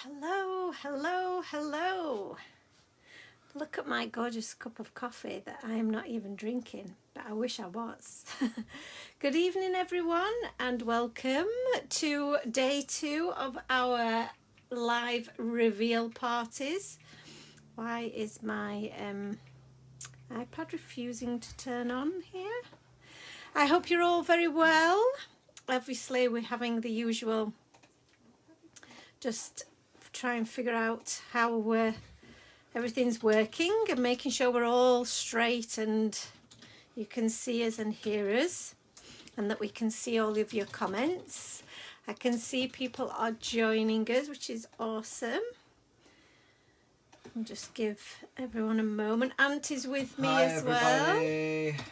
Hello, hello, hello. Look at my gorgeous cup of coffee that I am not even drinking, but I wish I was. Good evening, everyone, and welcome to day 2 of our live reveal parties. Why is my iPad refusing to turn on here? I hope you're all very well. Obviously, we're having the usual, just try and figure out how everything's working and making sure we're all straight and you can see us and hear us and that we can see all of your comments. I can see people are joining us, which is awesome. I'll just give everyone a moment. Ant is with me as everybody. Well.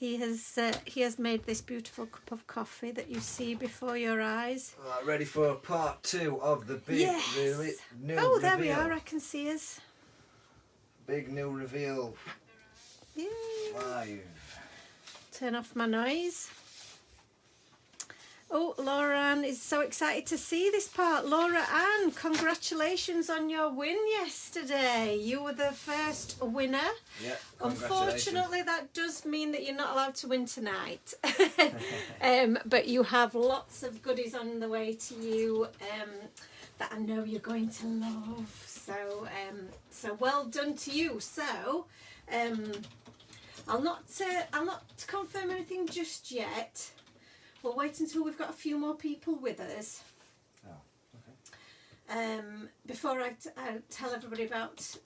He has made this beautiful cup of coffee that you see before your eyes. Ready for part 2 of the big new Oh, reveal. there we are. I can see us. Big new reveal. Yay. Live. Turn off my noise. Oh, Laura Ann is so excited to see this part. Laura Ann, congratulations on your win yesterday. You were the first winner. Yeah, unfortunately, that does mean that you're not allowed to win tonight. But you have lots of goodies on the way to you that I know you're going to love. So well done to you. So I'll not confirm anything just yet. We'll wait until we've got a few more people with us. Oh, okay. Before I tell everybody about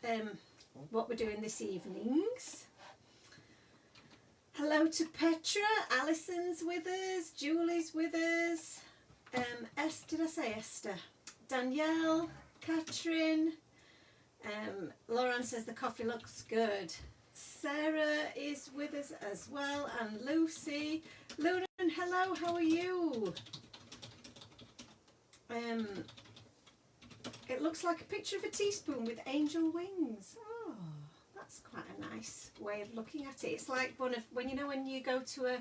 what we're doing this evenings. Hello to Petra, Alison's with us, Julie's with us, did I say Esther? Danielle, Catherine, Lauren says the coffee looks good. Sarah is with us as well, and Lucy. Luna, hello, how are you? It looks like a picture of a teaspoon with angel wings. Oh, that's quite a nice way of looking at it. It's like when you go to a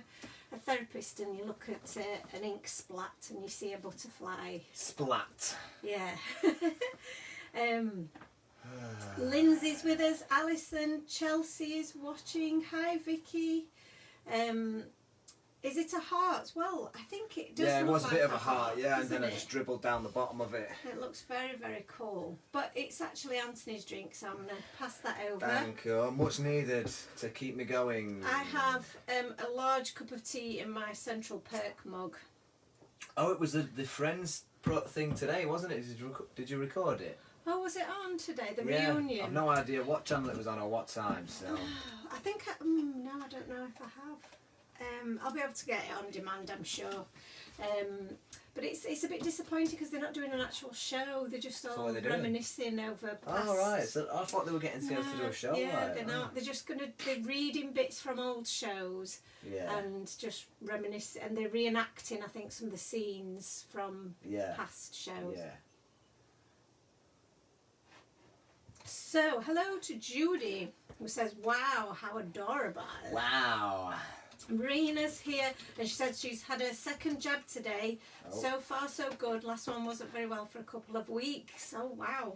therapist and you look at an ink splat and you see a butterfly. Splat. Yeah. Lindsay's with us, Alison, Chelsea is watching. Hi Vicky. Is it a heart? Well, I think it does. Yeah, it look was like a bit of a heart, yeah, and then I it? just dribbled down the bottom of it. It looks very, very cool. But it's actually Anthony's drink, so I'm going to pass that over. Thank you. Much needed to keep me going. I have a large cup of tea in my Central Perk mug. Oh, it was the Friends thing today, wasn't it? Did you record it? Oh, was it on today? The reunion? I've no idea what channel it was on or what time, so... I think... no, I don't know if I have. I'll be able to get it on demand, I'm sure. But it's a bit disappointing because they're not doing an actual show. They're just all reminiscing over past... Oh, right. So I thought they were getting together to do a show. Yeah, right? they're not. They're reading bits from old shows and just reminiscing. And they're reenacting, I think, some of the scenes from past shows. Yeah. So, hello to Judy, who says, wow, how adorable. Wow. Marina's here, and she said she's had her second jab today. Oh. So far, so good. Last one wasn't very well for a couple of weeks. Oh, wow.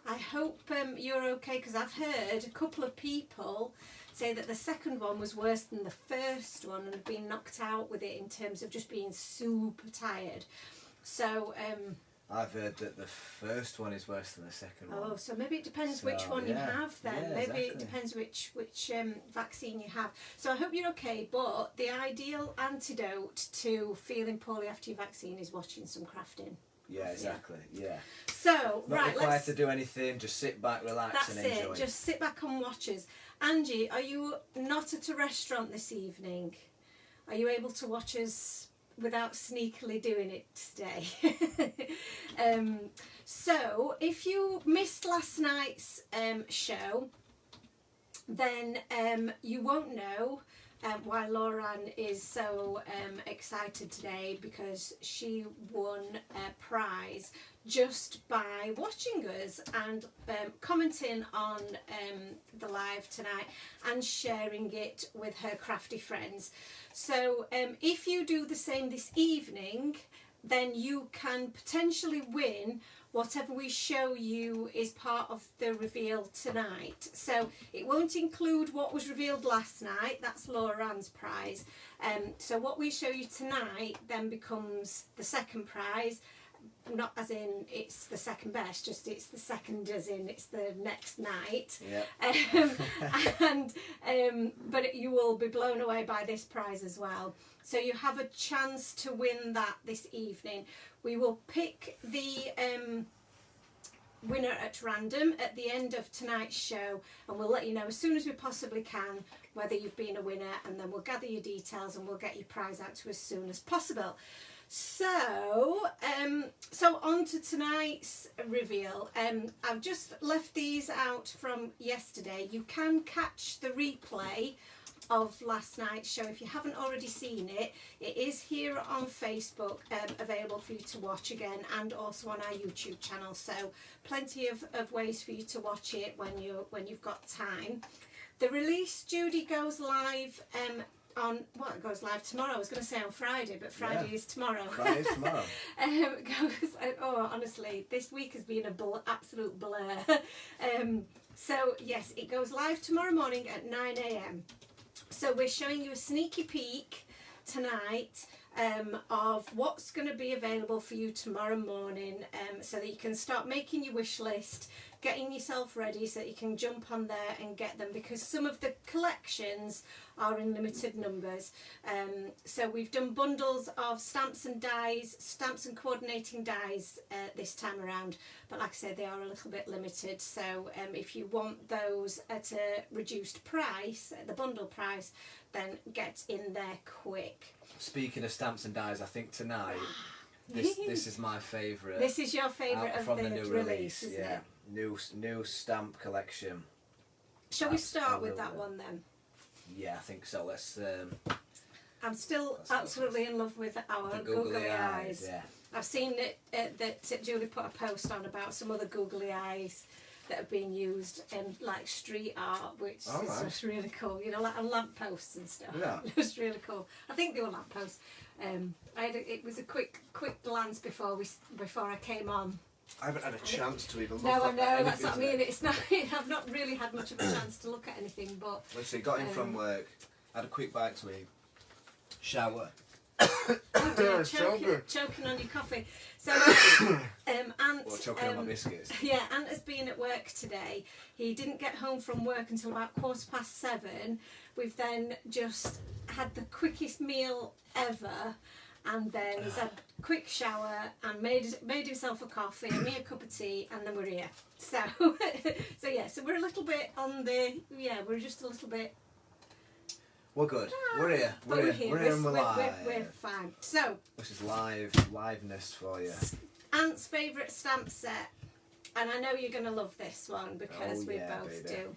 I hope you're okay, because I've heard a couple of people say that the second one was worse than the first one and have been knocked out with it in terms of just being super tired. So... I've heard that the first one is worse than the second one. Oh, so maybe it depends which one you have then. Yeah, maybe exactly. It depends which vaccine you have. So I hope you're okay, but the ideal antidote to feeling poorly after your vaccine is watching some crafting. Yeah, exactly. Yeah. So, not required to do anything, just sit back, relax and enjoy. That's it, just sit back and watch us. Angie, are you not at a restaurant this evening? Are you able to watch us without sneakily doing it today? So if you missed last night's show, then you won't know why Lauren is so excited today, because she won a prize just by watching us and commenting on the live tonight and sharing it with her crafty friends. So if you do the same this evening, then you can potentially win whatever we show you is part of the reveal tonight. So it won't include what was revealed last night, that's Laura Ann's prize. So what we show you tonight then becomes the second prize, not as in it's the second best, just it's the second as in it's the next night. But you will be blown away by this prize as well. So you have a chance to win that this evening. We will pick the winner at random at the end of tonight's show, and we'll let you know as soon as we possibly can whether you've been a winner, and then we'll gather your details and we'll get your prize out to as soon as possible. So on to tonight's reveal. I've just left these out from yesterday. You can catch the replay of last night's show if you haven't already seen it. It is here on Facebook, available for you to watch again, and also on our YouTube channel. So plenty of ways for you to watch it when you've got time. The release, Judy, goes live it goes live tomorrow. I was going to say on Friday, but Friday is tomorrow. Friday's tomorrow. Honestly, this week has been absolute blur. So yes, it goes live tomorrow morning at 9 a.m. So we're showing you a sneaky peek tonight of what's going to be available for you tomorrow morning, so that you can start making your wish list, getting yourself ready so that you can jump on there and get them, because some of the collections are in limited numbers. So we've done bundles of stamps and dies, stamps and coordinating dies this time around, but like I said, they are a little bit limited. So if you want those at a reduced price, at the bundle price, then get in there quick. Speaking of stamps and dies, I think tonight this is my favourite. This is your favourite of from the new release, isn't it? New stamp collection. Shall we start with that one then? Yeah, I think so. Let's. I'm still absolutely in love with our googly eyes. Yeah. I've seen that Julie put a post on about some other googly eyes that have been used in like street art, which is just really cool. You know, like on lamp posts and stuff. Yeah. It was really cool. I think they were lamp posts. It was a quick glance before I came on. I haven't had a chance to even look No, I at know, that's anything what I today. mean. It's not. I've not really had much of a chance to look at anything, but. Let's see, got in from work, had a quick bite to eat, shower. You're choking on your coffee. So, Ant. Or choking on my biscuits. Yeah, Ant has been at work today. He didn't get home from work until about 7:15. We've then just had the quickest meal ever, and then he's had a quick shower and made himself a coffee and me a cup of tea, and then we're here. So, so we're a little bit on the we're just a little bit. We're good. We're here. We're here and we're live. We're fine. So this is liveness for you. Ant's favourite stamp set, and I know you're going to love this one because we both do.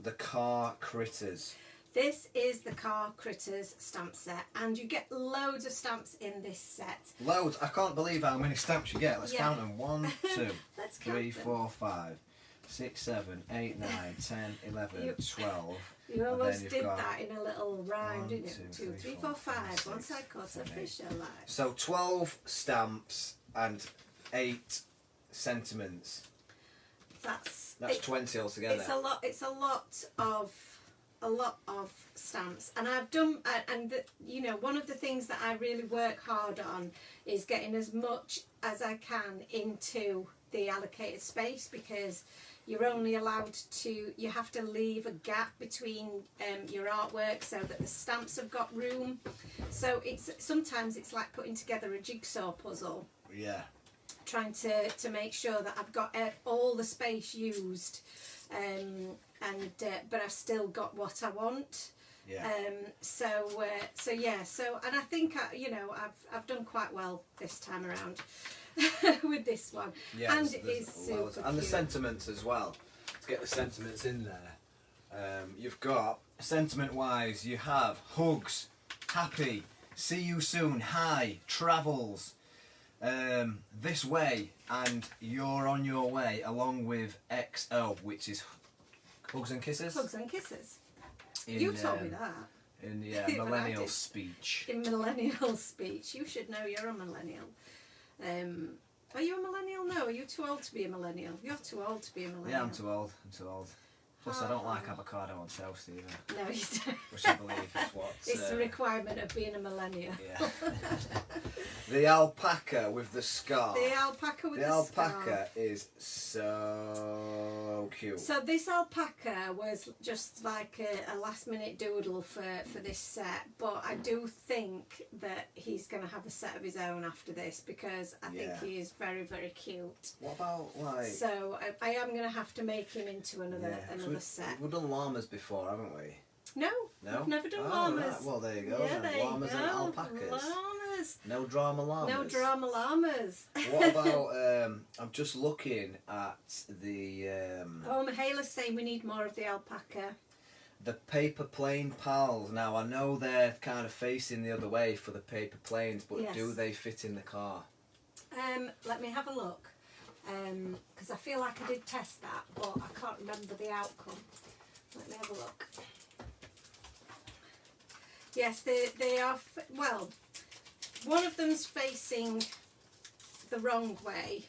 The Car Critters. This is the Car Critters stamp set, and you get loads of stamps in this set. Loads. I can't believe how many stamps you get. Let's count them. 1, 2, Let's count 3, them. 4, 5, 6, 7, 8, 9, 10, 11, 12. You almost you've did got that in a little rhyme, 1, didn't you? 2, 3, 4, 5. One 6, side caught a 7, 8. fish alive. So 12 stamps and 8 sentiments. That's 20 altogether. It's a lot of stamps, and I've done. One of the things that I really work hard on is getting as much as I can into the allocated space, because you're only allowed to. You have to leave a gap between your artwork so that the stamps have got room. So sometimes it's like putting together a jigsaw puzzle. Yeah. Trying to make sure that I've got all the space used, but I've still got what I want. Yeah. And I think I've done quite well this time around with this one. Yeah, and it is super and cute. the sentiments as well. To get the sentiments in there, you've got sentiment-wise. You have hugs, happy, see you soon, hi, travels, this way, and you're on your way, along with XO, which is hugs and kisses. Hugs and kisses. You told me that. In Even I millennial did. speech. In millennial speech. You should know you're a millennial. Are you a millennial? No, are you too old to be a millennial? You're too old to be a millennial. Yeah, I'm too old. Plus, I don't like avocado on toast either. No, you don't. Which I believe is what... It's a requirement of being a millennial. Yeah. The alpaca with the scarf. The alpaca with the alpaca scarf. is so cute. So this alpaca was just like a last minute doodle for this set, but I do think that he's going to have a set of his own after this because I think he is very, very cute. What about like... So I am going to have to make him into another set. We've done llamas before, haven't we? No, No? we've never done Oh, llamas. right. Well, there you go. Yeah, then. there Llamas you and go. alpacas. Llamas. No drama llamas. No drama llamas. What about, I'm just looking at the... Oh, Mahala's saying we need more of the alpaca. The paper plane pals. Now, I know they're kind of facing the other way for the paper planes, but do they fit in the car? Let me have a look. Because I feel like I did test that, but I can't remember the outcome. Let me have a look. Yes, they are, well, one of them's facing the wrong way.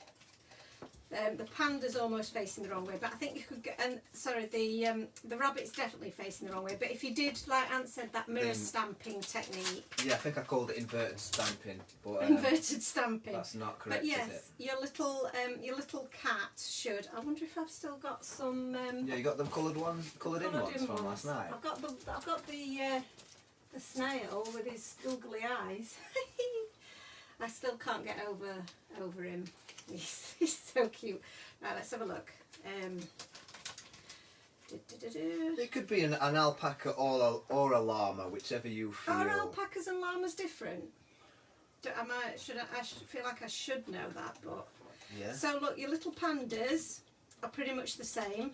The panda's almost facing the wrong way, but I think you could get, and sorry, the rabbit's definitely facing the wrong way, but if you did, like Ant said, that mirror stamping technique. Yeah, I think I called it inverted stamping, but... inverted stamping. That's not correct, but yes, is it? your little cat should, I wonder if I've still got some... yeah, you got them coloured in ones from last night? I've got the snail with his googly eyes. I still can't get over him. He's so cute. Right, let's have a look. It could be an alpaca or a llama, whichever you feel. Are alpacas and llamas different? I feel like I should know that, but... Yeah. So look, your little pandas are pretty much the same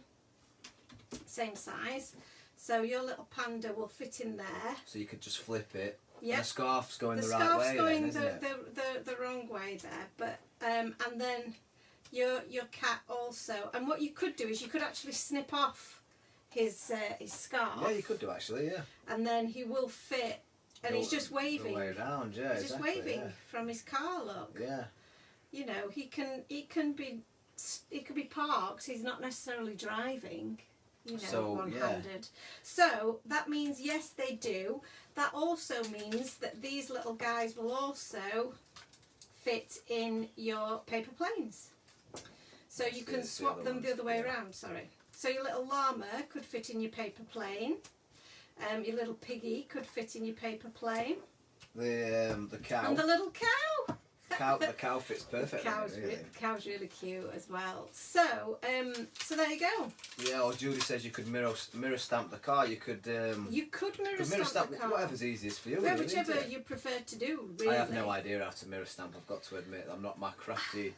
size. So your little panda will fit in there. So you could just flip it. Yep. And the scarf's going the right way. The scarf's going then, isn't it? the wrong way there, but and then your cat also. And what you could do is you could actually snip off his scarf. Yeah, you could do actually. Yeah. And then he will fit, and he's just waving. The way around, yeah. He's just waving from his car. Look. Yeah. You know, he can be parked. He's not necessarily driving. You know, So, one-handed. So that means yes, they do. That also means that these little guys will also fit in your paper planes. So you can swap them the other way around. Sorry. So your little llama could fit in your paper plane. Your little piggy could fit in your paper plane. The cow. And the little cow. The cow fits perfectly. The cow's really cute as well. So, so there you go. Yeah, or Julie says you could mirror stamp the car. You could. You could mirror stamp the car. Whatever's easiest for you. Yeah, really, whichever you prefer to do. Really. I have no idea how to mirror stamp. I've got to admit, my crafty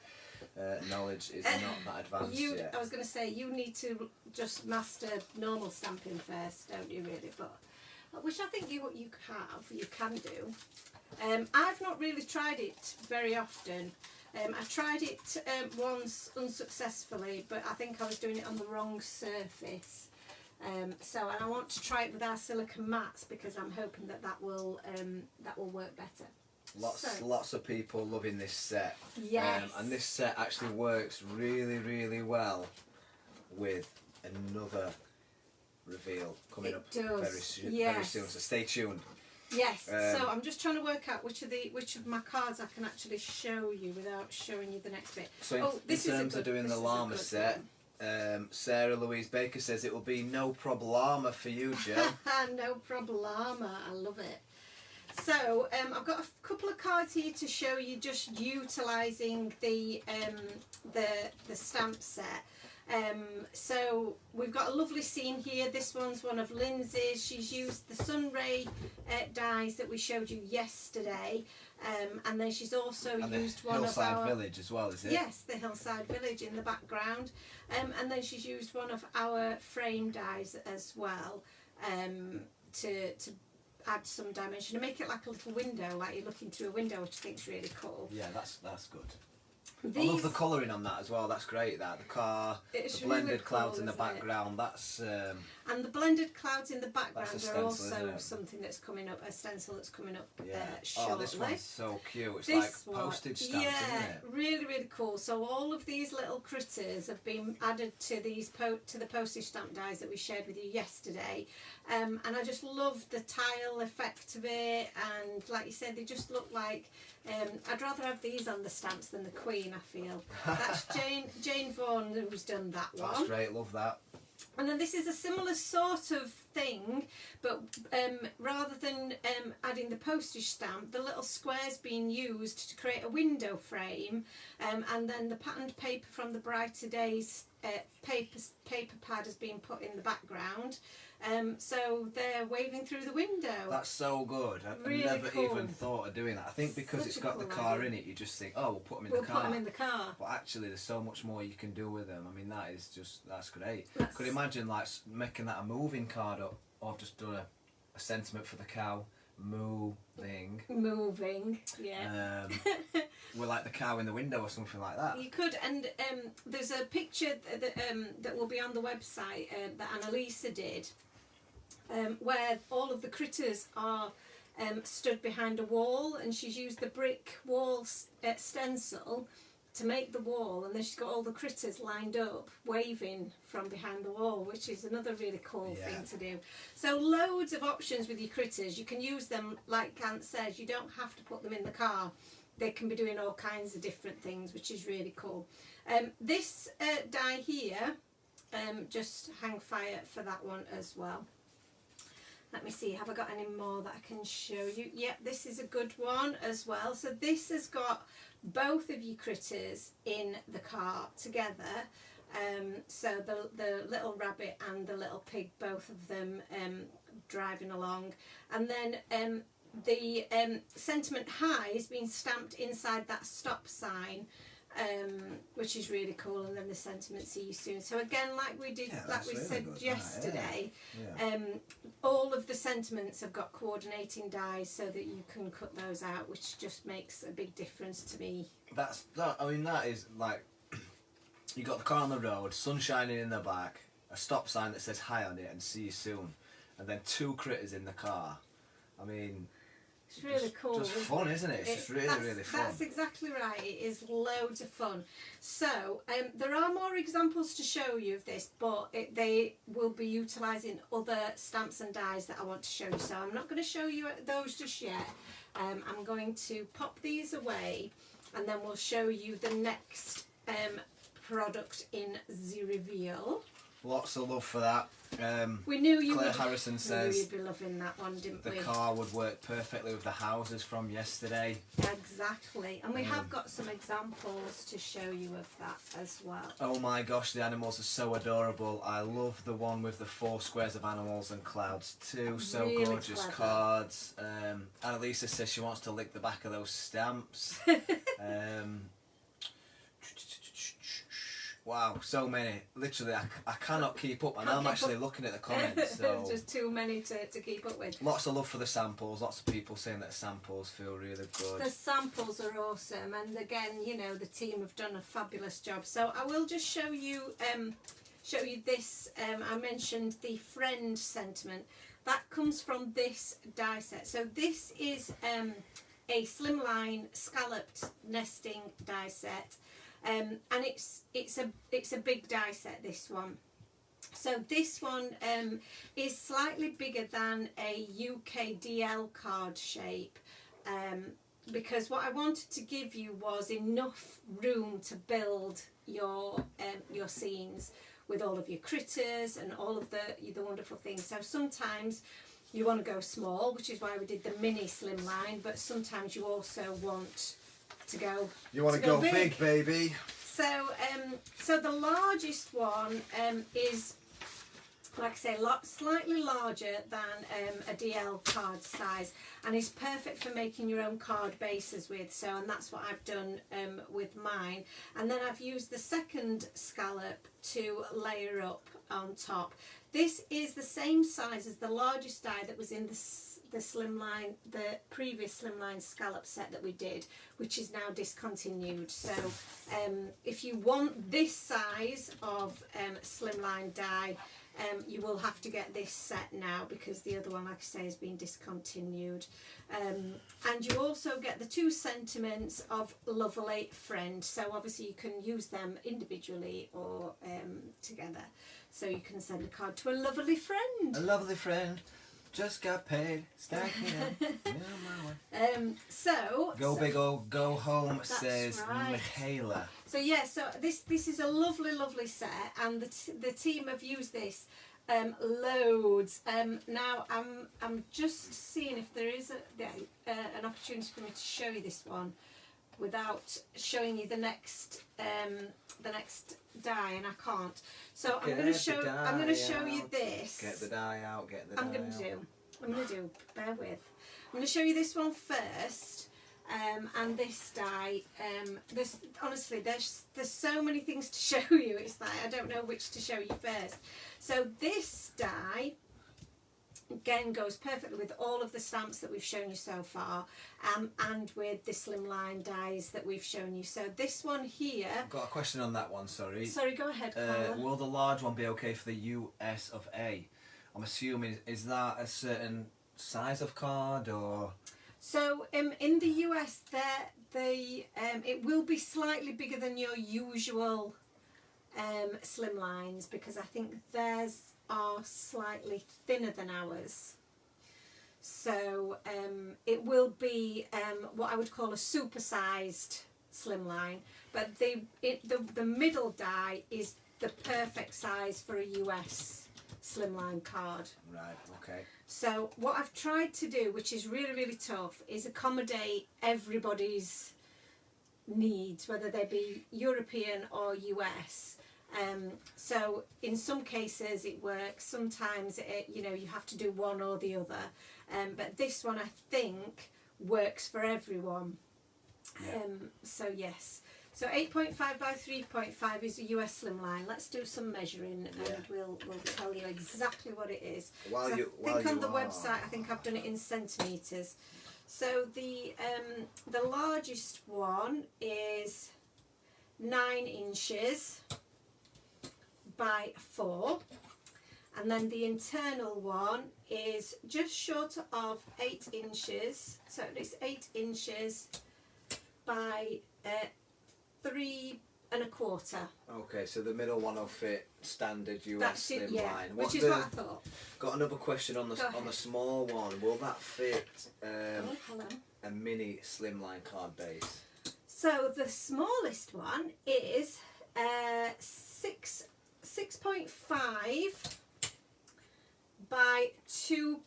knowledge is not that advanced yet. I was going to say you need to just master normal stamping first, don't you? Really, but which I think you can do. I've not really tried it very often. I tried it once unsuccessfully, but I think I was doing it on the wrong surface. And I want to try it with our silicone mats because I'm hoping that will work better. Lots of people loving this set. Yes. And this set actually works really, really well with another reveal coming up very soon. Very soon. So stay tuned. Yes. So I'm just trying to work out which of my cards I can actually show you without showing you the next bit. So in terms of doing the llama set, Sarah Louise Baker says it will be no problema for you, Jill. No problema. I love it. So I've got a couple of cards here to show you just utilising the stamp set. So we've got a lovely scene here. This one's one of Lindsay's. She's used the Sunray dies that we showed you yesterday, and then she's also used one of our Hillside Village as well, is it? Yes, the Hillside Village in the background, and then she's used one of our frame dies as well to add some dimension and make it like a little window, like you're looking through a window, which I think is really cool. Yeah, that's good. I love the colouring on that as well. That's great. The car, the blended really cool, clouds in the isn't background. That's And the blended clouds in the background That's a are stencil, also isn't it? something that's coming up, a stencil that's coming up Yeah. shortly. Oh, this one's so cute. It's This like one, postage stamps, yeah, isn't it? really, really cool. So all of these little critters have been added to these to the postage stamp dies that we shared with you yesterday, and I just love the tile effect of it. And like you said, they just look like. I'd rather have these on the stamps than the Queen. I feel that's Jane Vaughan who's done that one. That's great. Love that. And then this is a similar sort of thing, but rather than adding the postage stamp, the little square's being used to create a window frame, and then the patterned paper from the Brighter Days paper pad has been put in the background. So they're waving through the window. That's so good. I Really never cool. even thought of doing that. I think because Such it's a got the cool car idea. in it, you just think, oh, we'll put them in We'll the car. put them in the car. But actually, there's so much more you can do with them. I mean, that's great. That's- Could imagine like making that a moving card up, or just done a sentiment for the cow, moving, yeah. with like the cow in the window or something like that. You could, and there's a picture that will be on the website that Annalisa did, where all of the critters are stood behind a wall, and she's used the brick wall stencil to make the wall, and then she's got all the critters lined up waving from behind the wall, which is another really cool Yeah. thing to do. So loads of options with your critters. You can use them, like Ant says, you don't have to put them in the car. They can be doing all kinds of different things, which is really cool. This die here, just hang fire for that one as well. Let me see, have I got any more that I can show you? Yep, this is a good one as well. So this has got both of your critters in the car together. So the little rabbit and the little pig, both of them driving along. And then the sentiment high is being stamped inside that stop sign, which is really cool. And then the sentiment see you soon. So again, like we did, Yeah, like that's we really said good, that, yesterday, Yeah. all of the sentiments have got coordinating dies so that you can cut those out, which just makes a big difference to me. I mean, that is like, you got the car on the road, sun shining in the back, a stop sign that says hi on it and see you soon, and then two critters in the car. I mean, It's really cool. Just fun, isn't it? It's just really, really fun. That's exactly right. It is loads of fun. So there are more examples to show you of this, but they will be utilising other stamps and dies that I want to show you. So I'm not going to show you those just yet. I'm going to pop these away, and then we'll show you the next product in the reveal. Lots of love for that. We knew you Claire would. Harrison We knew says you'd be loving that one, didn't the we? car would work perfectly with the houses from yesterday. Exactly, and we have got some examples to show you of that as well. Oh my gosh, the animals are so adorable. I love the one with the 4 squares of animals and clouds too. So Really gorgeous clever. cards. Annalisa says she wants to lick the back of those stamps. Wow, so many. Literally, I cannot keep up. And Can't I'm keep actually up. looking at the comments. So There's just too many to keep up with. lots of love for the samples. Lots of people saying that samples feel really good. The samples are awesome, and again, you know, the team have done a fabulous job. So I will just show you this. I mentioned the friend sentiment that comes from this die set. So this is a slimline scalloped nesting die set. And it's a big die set, this one. So this one is slightly bigger than a UK DL card shape, because what I wanted to give you was enough room to build your scenes with all of your critters and all of the wonderful things. So sometimes you want to go small, which is why we did the mini slimline, but sometimes you also want to go. You want to go big, baby. So, so the largest one is, like I say, slightly larger than a DL card size, and is perfect for making your own card bases with. So, and that's what I've done with mine. And then I've used the second scallop to layer up on top. This is the same size as the largest die that was in the slimline, the previous slimline scallop set that we did, which is now discontinued. So if you want this size of slimline die, you will have to get this set now because the other one, like I say, has been discontinued. And you also get the 2 sentiments of Lovely Friend. So obviously you can use them individually or together. So you can send a card to a lovely friend. A lovely friend. Just got paid. Stacking up. So Go big or go home, That's says right. Michaela. So yeah, so this is a lovely set, and the team have used this loads. Now I'm just seeing if there is an opportunity for me to show you this one without showing you the next die, and I can't. So I'm going to show you this. Get the die out. Get the die I'm going to do. Bear with. I'm going to show you this one first. And this die, honestly, there's so many things to show you. It's like I don't know which to show you first. So this die again goes perfectly with all of the stamps that we've shown you so far, and with the slimline dies that we've shown you. So this one here. I've got a question on that one. Sorry. Sorry, go ahead, Carla. Will the large one be okay for the US of A? I'm assuming, is that a certain size of card or? So in the US, it will be slightly bigger than your usual slimlines, because I think theirs are slightly thinner than ours. So it will be what I would call a super-sized slimline, but the middle die is the perfect size for a US slimline card. Right. Okay. So what I've tried to do, which is really tough, is accommodate everybody's needs, whether they be European or US. So in some cases it works, sometimes you have to do one or the other. But this one I think works for everyone. Yeah. So yes. So 8.5 by 3.5 is a US slimline. Let's do some measuring, and we'll tell you exactly what it is. While I you think on the are- website, I think I've done it in centimetres. So the largest one is 9 inches by 4, and then the internal one is just short of 8 inches. So it's 8 inches by 3 1/4. Okay, so the middle one will fit standard US That's it, slimline. yeah. Which is what I thought. Got another question on the Go ahead. small one. Will that fit Oh, hello. a mini slimline card base? So the smallest one is 6.5 by 2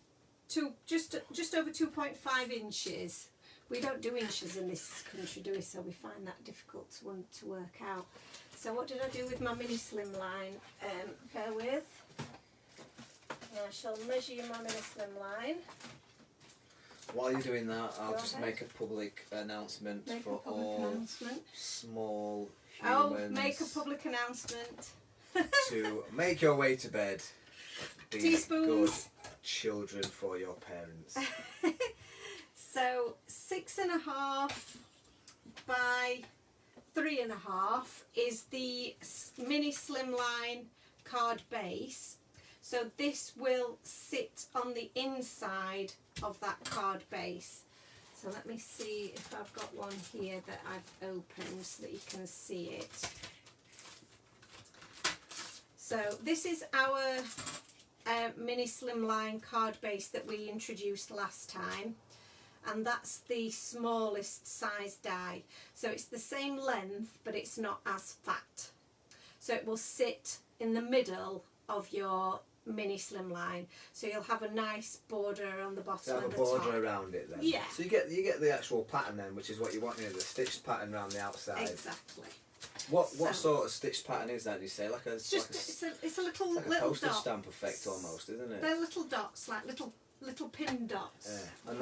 just over 2.5 inches. We don't do inches in this country, do we? So we find that difficult to work out. So what did I do with my mini slimline? Bear with. I shall measure you my mini slimline. While you're doing that, I'll Go just ahead. make a public announcement Make a for public all announcement. small Oh, humans make a public announcement. to make your way to bed. Be Teaspoons. good children for your parents. So 6.5 by 3.5 is the mini slimline card base. So this will sit on the inside of that card base. So let me see if I've got one here that I've opened so that you can see it. So this is our mini slimline card base that we introduced last time, and that's the smallest size die. So it's the same length, but it's not as fat. So it will sit in the middle of your mini slimline. So you'll have a nice border on the bottom So have a and the border top. around it then. Yeah. So you get the actual pattern then, which is what you want, the stitched pattern around the outside. Exactly. What So- sort of stitched pattern is that? Do you say like a It's just it's a little like a little postage dot. stamp effect almost, isn't it? They're little dots, like little pin dots. Yeah. And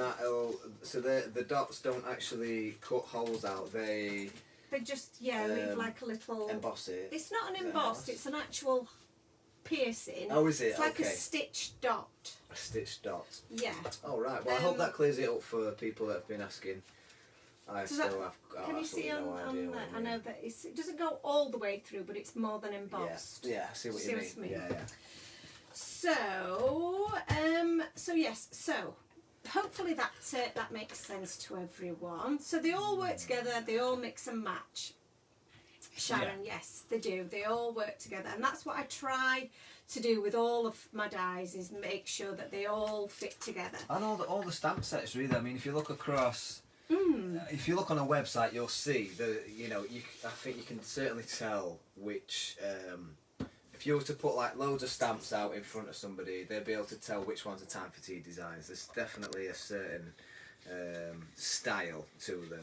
so the dots don't actually cut holes out. They They just leave like a little. emboss it. It's not an Is it embossed. embossed? It's an actual piercing. Oh, is it? It's like a Okay. stitched dot. A stitched dot. Yeah. Oh right. Well, I hope Um, that clears it up for people that have been asking. I Does still that- have Can you see absolutely no on idea. that? what I you know mean. that it doesn't go all the way through, but it's more than Yeah. embossed. Yeah. I see what See you what I mean. mean? Yeah. So yes, so hopefully that makes sense to everyone. So they all work together, they all mix and match. Sharon, yes, they do. They all work together, and that's what I try to do with all of my dies, is make sure that they all fit together. And all the stamp sets, really. I mean, if you look across, if you look on a website, you'll see that I think you can certainly tell which. If you were to put like loads of stamps out in front of somebody, they'd be able to tell which ones are time for tea designs. There's definitely a certain style to them,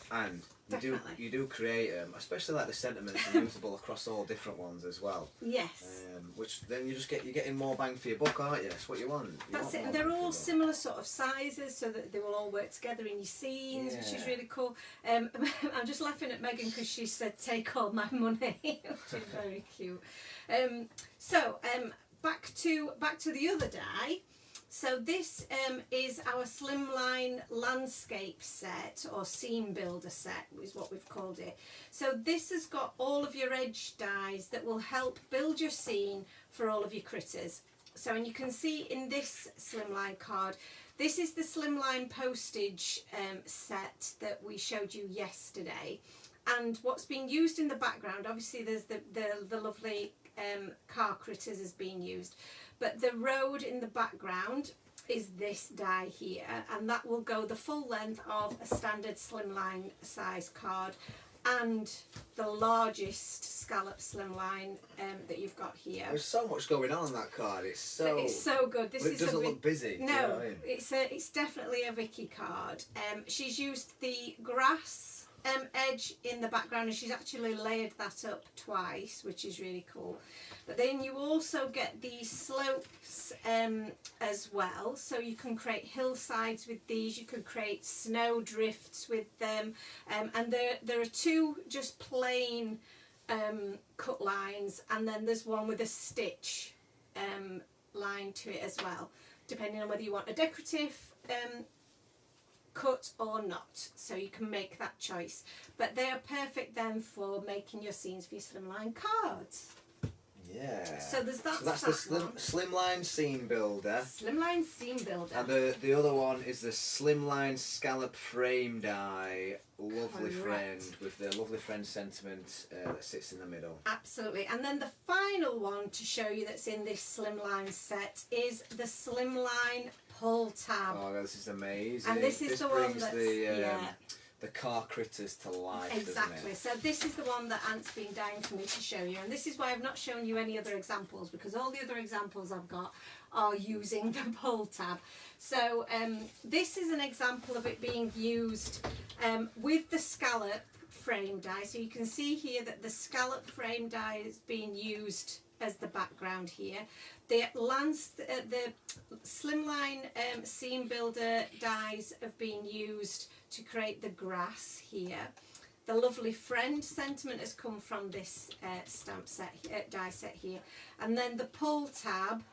and you do create them, especially like the sentiments are usable across all different ones as well. Yes. Which then you're getting more bang for your buck, aren't you? That's what you want. That's it. And they're all similar sort of sizes, so that they will all work together in your scenes, which is really cool. I'm just laughing at Megan because she said, "Take all my money," which is very cute. Back to the other die. So this is our Slimline landscape set, or scene builder set is what we've called it. So this has got all of your edge dies that will help build your scene for all of your critters. So, and you can see in this Slimline card, this is the Slimline postage set that we showed you yesterday. And what's being used in the background, obviously there's the lovely car critters is being used, but the road in the background is this die here, and that will go the full length of a standard Slimline size card and the largest scallop Slimline that you've got here. There's so much going on that card. It's so good. This it doesn't look busy. No, do you know what I mean? It's definitely a Vicky card. She's used the grass edge in the background, and she's actually layered that up twice, which is really cool. But then you also get the slopes as well, so you can create hillsides with these, you can create snow drifts with them, and there are two just plain cut lines, and then there's one with a stitch line to it as well, depending on whether you want a decorative cut or not, so you can make that choice. But they are perfect then for making your scenes for your Slimline cards. Yeah. So there's that. So that's the Slimline Scene Builder. Slimline Scene Builder. And the other one is the Slimline Scallop Frame Die. Lovely friend, with the lovely friend sentiment that sits in the middle. Absolutely. And then the final one to show you that's in this Slimline set is the Slimline Pull Tab. Oh, this is amazing. And this is the one that's the car critters to life. Exactly. Doesn't it? So this is the one that Ant's been dying for me to show you, and this is why I've not shown you any other examples, because all the other examples I've got are using the pull tab. So this is an example of it being used with the scallop frame die. So you can see here that the scallop frame die is being used as the background here. The Slimline Scene Builder dies have been used to create the grass here. The lovely friend sentiment has come from this stamp set, die set here. And then the pull tab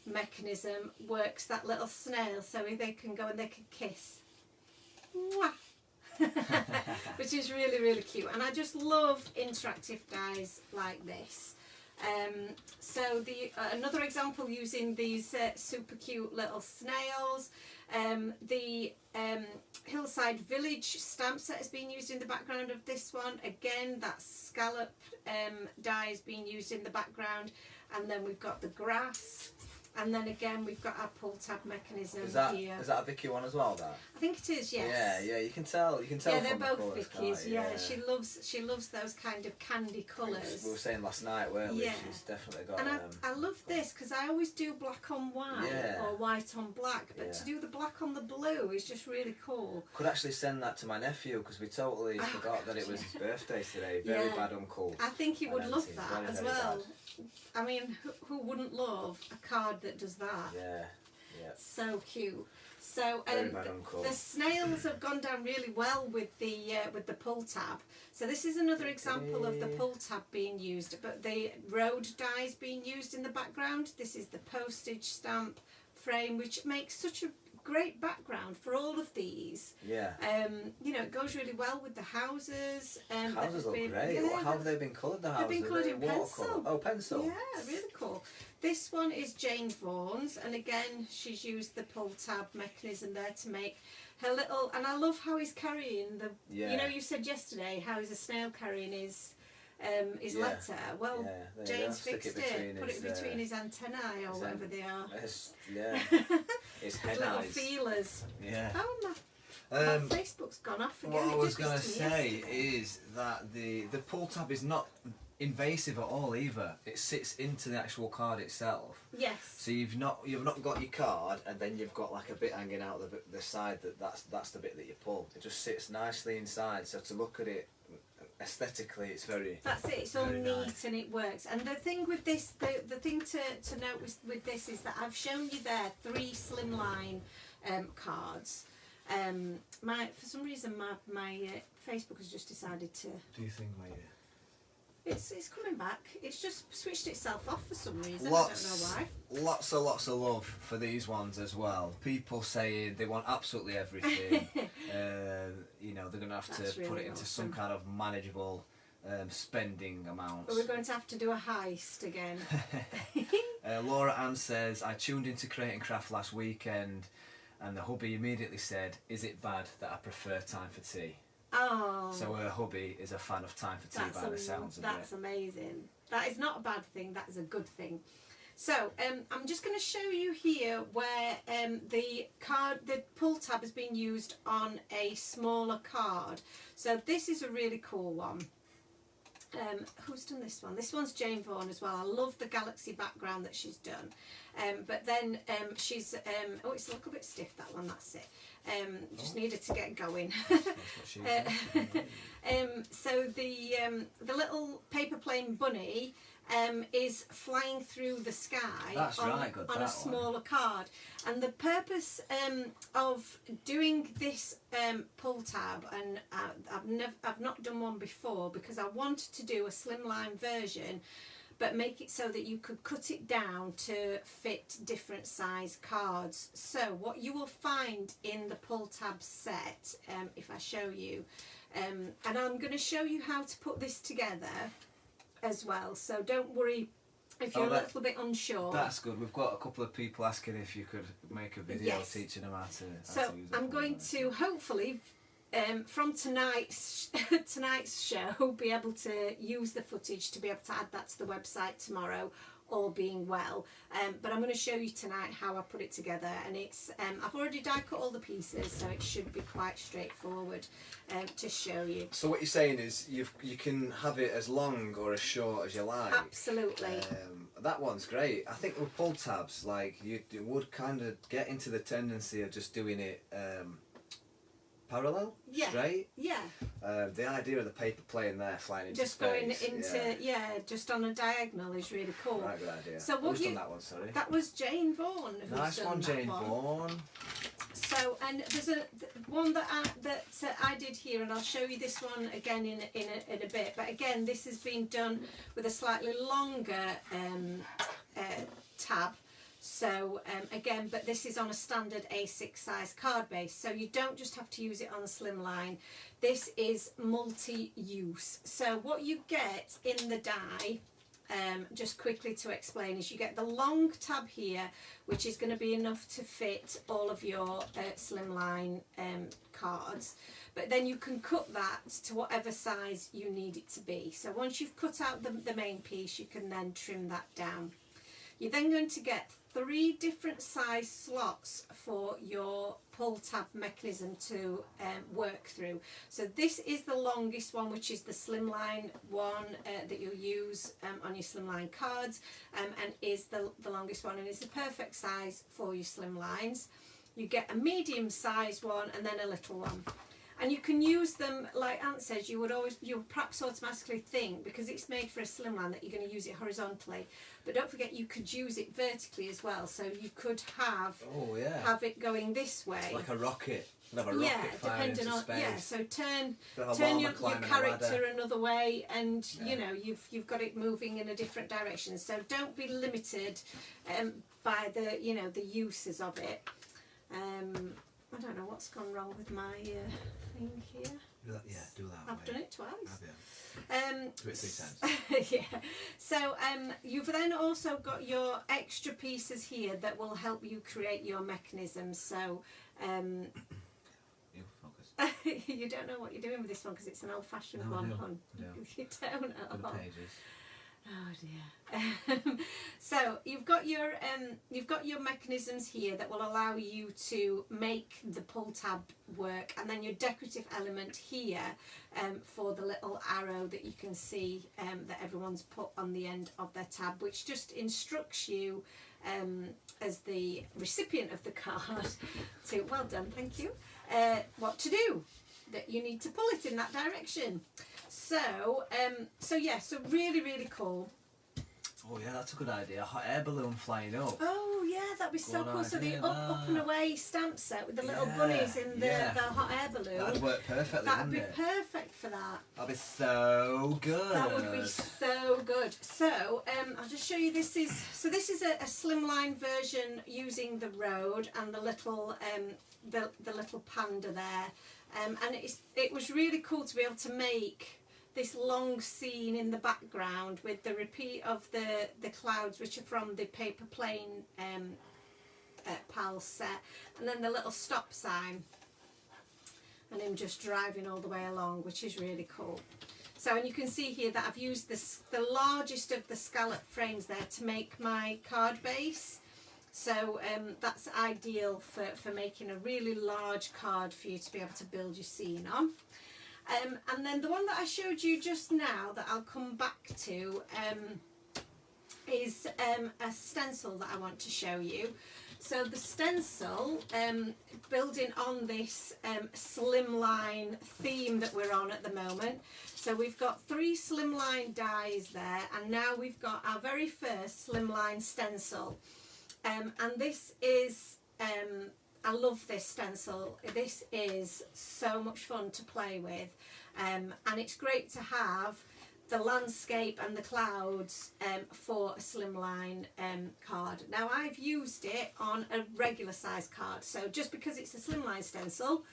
mechanism works that little snail, so they can go and they can kiss. Mwah! Which is really, really cute. And I just love interactive dies like this. So another example using these super cute little snails. The Hillside Village stamp set is being used in the background of this one. Again, that scallop die is being used in the background. And then we've got the grass. And then again, we've got our pull tab mechanism here. Is that a Vicky one as well, that? I think it is, yes. Yeah, you can tell. You can tell. Yeah, they're from both the Vickies. colours, Yeah, she loves those kind of candy colours. We were saying last night, weren't we? Yeah. She's definitely got. And I love this because I always do black on white or white on black, but to do the black on the blue is just really cool. Could actually send that to my nephew because we totally forgot that it was his birthday today. Very bad uncle. I think he would love that very, as very well. bad. I mean, who wouldn't love a card that does that? Yeah. So cute. So the snails have gone down really well with the pull tab. So this is another example of the pull tab being used, but the road die is being used in the background. This is the postage stamp frame, which makes such a great background for all of these. Yeah. You know, it goes really well with the houses. Houses look great. Yeah, How have they been coloured, the houses? they've been coloured in pencil. Watercolour? Oh, pencil. Yeah, really cool. This one is Jane Vaughan's, and again, she's used the pull tab mechanism there to make her little, and I love how he's carrying the, Yeah. you know, you said yesterday how is a snail carrying his Yeah. letter. Well, Yeah, there you go. Jane's Stick fixed between put it his, between his antennae or his whatever they are. Yeah. His head Little eyes. feelers. Yeah. Oh, my Facebook's gone off again. What I It was did this going to me say yesterday. is that the pull tab is not invasive at all either. It sits into the actual card itself. Yes. So you've not got your card, and then you've got like a bit hanging out the side that's the bit that you pull. It just sits nicely inside. So to look at it aesthetically, it's very. That's it. It's all very neat nice. and it works. And the thing with this, the thing to note with this is that I've shown you there 3 Slimline cards. For some reason my Facebook has just decided to. Do you think, mate? It's coming back. It's just switched itself off for some reason. Lots, I don't know why. lots of love for these ones as well. People saying they want absolutely everything. You know, they're going to have That's to put really it into awesome. some kind of manageable spending amounts. But we're going to have to do a heist again. Laura Ann says, I tuned into Create and Craft last weekend, and the hubby immediately said, is it bad that I prefer Time for Tea? Oh. So her hubby is a fan of Time for Tea by the sounds of it. That's amazing. That is not a bad thing. That is a good thing. So I'm just going to show you here where the pull tab has been used on a smaller card. So this is a really cool one. Who's done this one? This one's Jane Vaughan as well. I love the galaxy background that she's done. But then she's oh, it's a little bit stiff, that one. That's it. Just needed to get going. That's what she said. So the little paper plane bunny is flying through the sky. That's on, right, got on that a one. smaller card. And the purpose of doing this pull tab, and I've not done one before because I wanted to do a slimline version, but make it so that you could cut it down to fit different size cards. So what you will find in the pull tab set, if I show you, and I'm going to show you how to put this together as well, so don't worry if you're a little bit unsure. That's good. We've got a couple of people asking if you could make a video Yes. teaching them how to So use it. I'm going to hopefully from tonight's show be able to use the footage to be able to add that to the website tomorrow, all being well. But I'm going to show you tonight how I put it together, and it's I've already die cut all the pieces, so it should be quite straightforward to show you. So what you're saying is you can have it as long or as short as you like. Absolutely. That one's great. I think with pull tabs, like you would kind of get into the tendency of just doing it parallel, Yeah. straight. Yeah. The idea of the paper plane there flying into Just space. going into just on a diagonal is really cool. Right, good idea. So what Who's done you- that one? Sorry. That was Jane Vaughan. Who's Nice done one, that Jane Vaughan. So, and there's one that I did here, and I'll show you this one again in a bit. But again, this has been done with a slightly longer tab. So again, but this is on a standard A6 size card base, so you don't just have to use it on a slimline. This is multi-use. So what you get in the die, just quickly to explain, is you get the long tab here, which is going to be enough to fit all of your slimline cards. But then you can cut that to whatever size you need it to be. So once you've cut out the main piece, you can then trim that down. You're then going to get 3 different size slots for your pull tab mechanism to work through. So this is the longest one, which is the slimline one that you'll use on your slimline cards, and is the longest one, and is the perfect size for your slimlines. You get a medium size one and then a little one. And you can use them, like Ant says, you'll perhaps automatically think, because it's made for a slimline, that you're going to use it horizontally. But don't forget, you could use it vertically as well. So you could have it going this way. Like a rocket. Have a rocket flying into space. So turn llama your climbing a character ladder. another way, and you know you've got it moving in a different direction. So don't be limited by the the uses of it. I don't know what's gone wrong with my thing here. Do that, yeah, do that. I've done it twice. Do it 3 times. Yeah. So you've then also got your extra pieces here that will help you create your mechanisms. So You focus. you don't know what you're doing with this one because it's an old-fashioned No, I one, don't. hon. No. You don't Good know. pages. Oh dear. So you've got your mechanisms here that will allow you to make the pull tab work, and then your decorative element here for the little arrow that you can see that everyone's put on the end of their tab, which just instructs you as the recipient of the card to, well done, thank you, what to do, that you need to pull it in that direction. So, so really, really cool. Oh yeah, that's a good idea. A hot air balloon flying up. Oh yeah, that'd be so Good cool. So the idea, up and away stamp set with the little Yeah, bunnies in the yeah. hot air balloon. That'd work perfectly, That'd wouldn't be it? perfect for that. That'd be so good. That would be so good. So I'll just show you. This is a slimline version using the road and the little the little panda there, and it was really cool to be able to make this long scene in the background with the repeat of the clouds, which are from the paper plane pal set, and then the little stop sign and him just driving all the way along, which is really cool. So, and you can see here that I've used the largest of the scallop frames there to make my card base. So that's ideal for making a really large card for you to be able to build your scene on. And then the one that I showed you just now that I'll come back to is a stencil that I want to show you. So the stencil, building on this slimline theme that we're on at the moment. So we've got 3 slimline dies there, and now we've got our very first slimline stencil. And this is... I love this stencil. This is so much fun to play with, and it's great to have the landscape and the clouds for a slimline card. Now I've used it on a regular size card, so just because it's a slimline stencil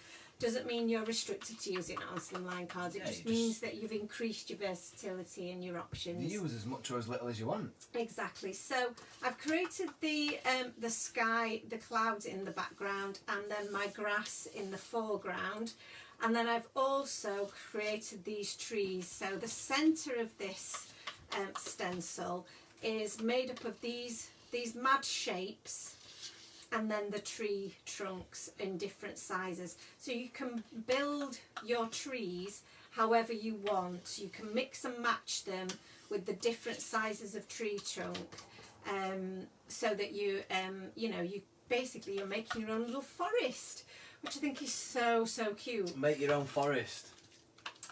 doesn't mean you're restricted to using it on slimline cards. It just means that you've increased your versatility and your options. You use as much or as little as you want. Exactly. So I've created the sky, the clouds in the background, and then my grass in the foreground. And then I've also created these trees. So the centre of this stencil is made up of these mad shapes, and then the tree trunks in different sizes. So you can build your trees however you want. You can mix and match them with the different sizes of tree trunk, so that you basically you're making your own little forest, which I think is so cute. Make your own forest.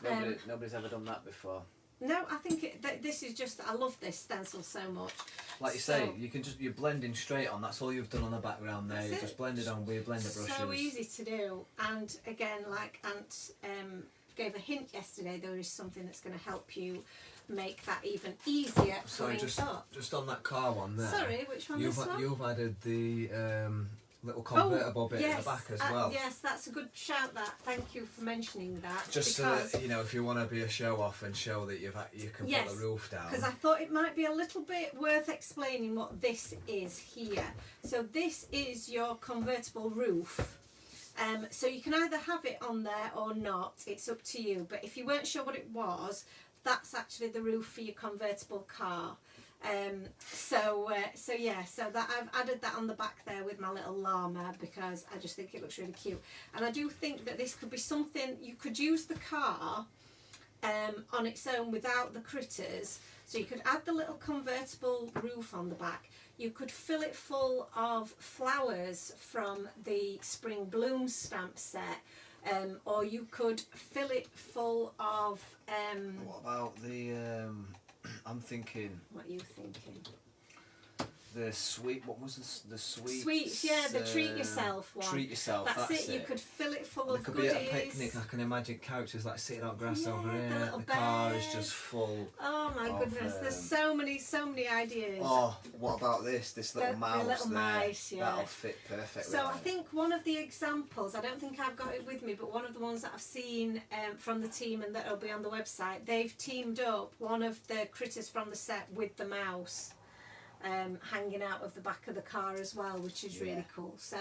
Nobody's ever done that before. No, I think this is just, I love this stencil so much. Like you say, you're blending straight on. That's all you've done on the background there. You just blend it on with your blender brushes. So easy to do. And again, like Ant gave a hint yesterday, there is something that's going to help you make that even easier. Sorry, just on that car one there. Sorry, which one? You've added the little convertible bit in the back as well. Yes, that's a good shout. That. Thank you for mentioning that. Just because, so that, if you want to be a show off and show that you can put the roof down. Because I thought it might be a little bit worth explaining what this is here. So this is your convertible roof. So you can either have it on there or not. It's up to you. But if you weren't sure what it was, that's actually the roof for your convertible car. So that I've added that on the back there with my little llama because I just think it looks really cute. And I do think that this could be something you could use the car on its own without the critters. So you could add the little convertible roof on the back. You could fill it full of flowers from the Spring Bloom stamp set. Or you could fill it full of... what about the... I'm thinking... What are you thinking? the sweet. What was the sweet? Sweets, yeah, the treat yourself one. Treat yourself. That's it. You could fill it full It of could goodies. be at a picnic. I can imagine couches like sitting on grass over Yeah, here. the little car is beds. just full. Oh my of, goodness, there's so many ideas. Oh, what about this? This little The mouse little there. mice, yeah. That'll fit perfectly. So I think one of the examples, I don't think I've got it with me, but one of the ones that I've seen from the team and that will be on the website, they've teamed up one of the critters from the set with the mouse. Hanging out of the back of the car as well, which is really cool. So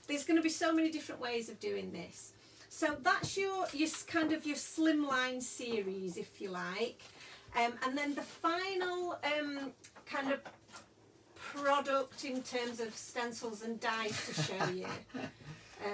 there's going to be so many different ways of doing this. So that's your kind of your Slimline series, if you like. And then the final kind of product in terms of stencils and dies to show you.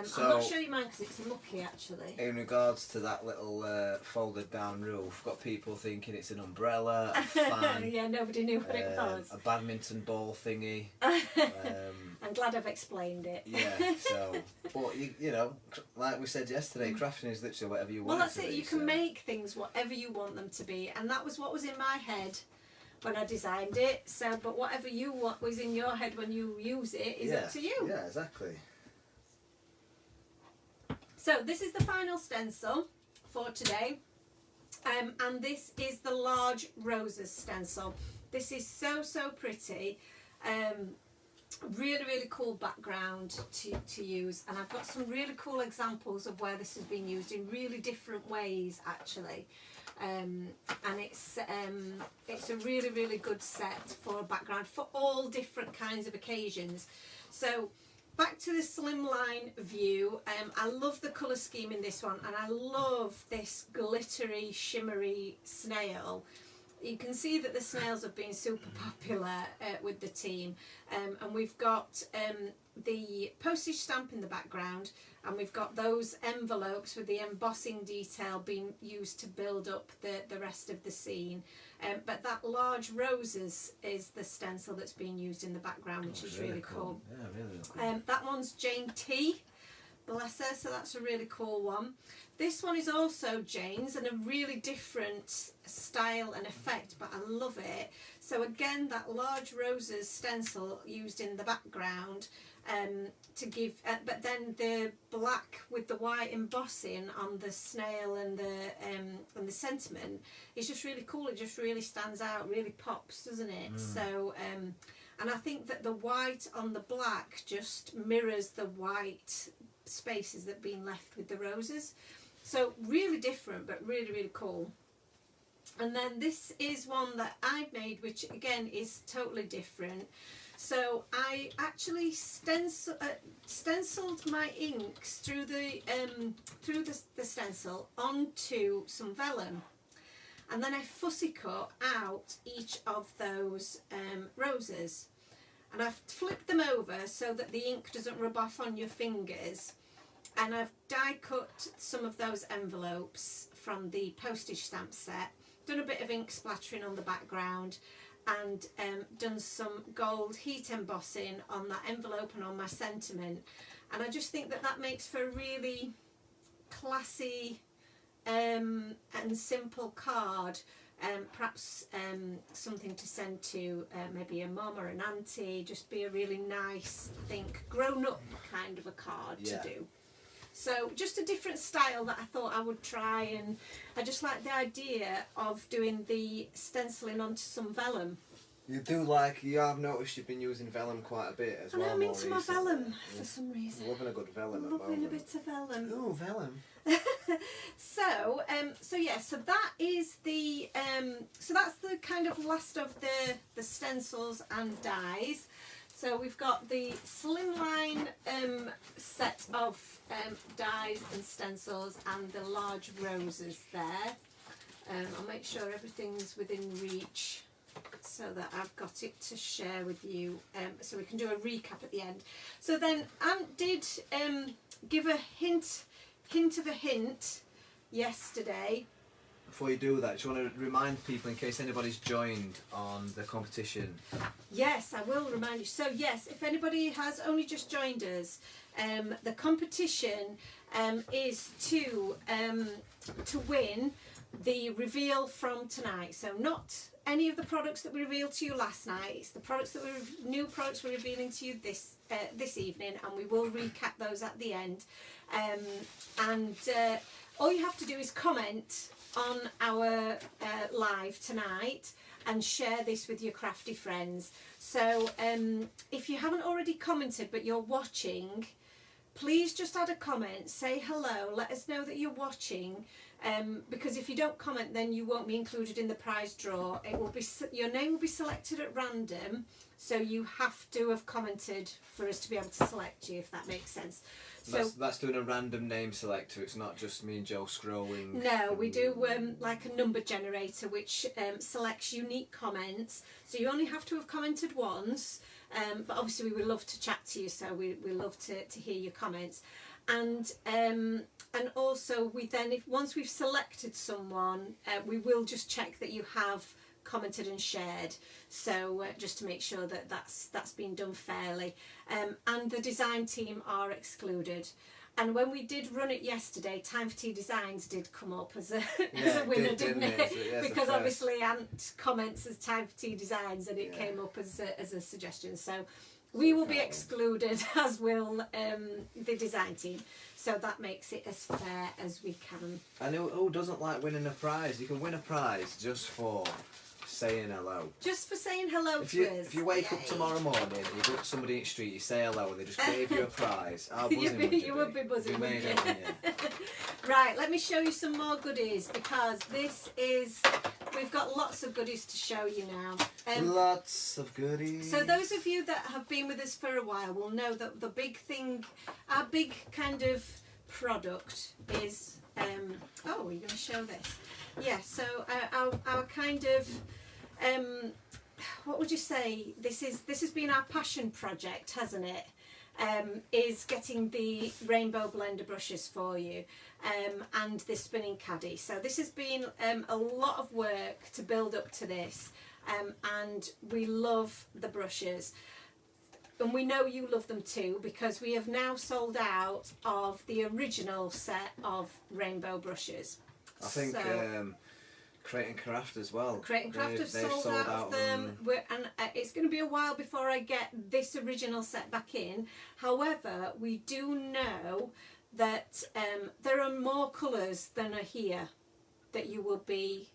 So, I'm not showing you mine because it's mucky actually. in regards to that little folded down roof, got people thinking it's an umbrella, a fan, Yeah, nobody knew what it was. a badminton ball thingy. I'm glad I've explained it. Yeah, so, but you know, like we said yesterday, crafting is literally whatever you want. Well, that's to it. be, You can so. make things whatever you want them to be, and that was what was in my head when I designed it. So, but whatever you want was in your head when you use it is up to you. Yeah, exactly. So this is the final stencil for today, and this is the large roses stencil. This is so pretty. Really cool background to use, and I've got some really cool examples of where this has been used in really different ways actually, and it's a really good set for a background for all different kinds of occasions. So back to the Slimline view, I love the colour scheme in this one, and I love this glittery shimmery snail. You can see that the snails have been super popular with the team, and we've got the postage stamp in the background, and we've got those envelopes with the embossing detail being used to build up the rest of the scene. But that large roses is the stencil that's being used in the background, which is really cool. Yeah, really cool. That one's Jane T. Bless her, so that's a really cool one. This one is also Jane's and a really different style and effect, but I love it. So again, that large roses stencil used in the background to give, but then the black with the white embossing on the snail and the sentiment is just really cool. It just really stands out, really pops, doesn't it? So, and I think that the white on the black just mirrors the white spaces that have been left with the roses. So really different, but really cool. And then this is one that I've made, which again is totally different. So I actually stenciled my inks through the stencil onto some vellum, and then I fussy cut out each of those roses, and I've flipped them over so that the ink doesn't rub off on your fingers. And I've die cut some of those envelopes from the postage stamp set, done a bit of ink splattering on the background, and done some gold heat embossing on that envelope and on my sentiment. And I just think that that makes for a really classy and simple card. Perhaps something to send to maybe a mum or an auntie, just be a really nice, I think, grown-up kind of a card to do. So just a different style that I thought I would try, and I just like the idea of doing the stenciling onto some vellum. You do like, you have noticed you've been using vellum quite a bit as well. I'm into my vellum for some reason. Loving a good vellum at the Loving a moment. bit of vellum. Oh, vellum. So that is the so that's the kind of last of the stencils and dies. So we've got the Slimline set of dies and stencils and the large roses there. I'll make sure everything's within reach so that I've got it to share with you, so we can do a recap at the end. So then Ant did give a hint of a hint yesterday. Before you do that, do you want to remind people in case anybody's joined on the competition? Yes, I will remind you. So yes, if anybody has only just joined us, the competition is to win the reveal from tonight. So not any of the products that we revealed to you last night. It's the products that new products we're revealing to you this evening, and we will recap those at the end. All you have to do is comment on our live tonight and share this with your crafty friends. So if you haven't already commented but you're watching, please just add a comment, say hello, let us know that you're watching, because if you don't comment then you won't be included in the prize draw. It will be, your name will be selected at random, so you have to have commented for us to be able to select you, if that makes sense. So That's doing a random name selector. It's not just me and Joe scrolling. no, we do like a number generator which selects unique comments. So you only have to have commented once, but obviously we would love to chat to you, so we love to hear your comments. And also we then, once we've selected someone, we will just check that you have commented and shared, so just to make sure that that's been done fairly. And the design team are excluded. And when we did run it yesterday, Time for Tea Designs did come up as a winner, didn't it? Because obviously Ant comments as Time for Tea Designs, and it came up as a suggestion. So we will be excluded, as will the design team. So that makes it as fair as we can. And who doesn't like winning a prize? You can win a prize just for saying hello. Just for saying hello If to us. If you wake up tomorrow morning, you go up to somebody in the street, you say hello, and they just gave you a prize, how buzzing you would be buzzing, You wouldn't made you? it, wouldn't you? Right, let me show you some more goodies, because we've got lots of goodies to show you now. Lots of goodies. So those of you that have been with us for a while will know that the big thing, our big kind of product is, oh, you're going to show this? Yeah, so our kind of, what would you say, this has been our passion project, hasn't it? Is getting the rainbow blender brushes for you, and the spinning caddy. So this has been a lot of work to build up to this, and we love the brushes. And we know you love them too, because we have now sold out of the original set of rainbow brushes. I think Create and Craft as well. Create and Craft have sold out of them. And it's going to be a while before I get this original set back in. However, we do know that there are more colours than are here that you will be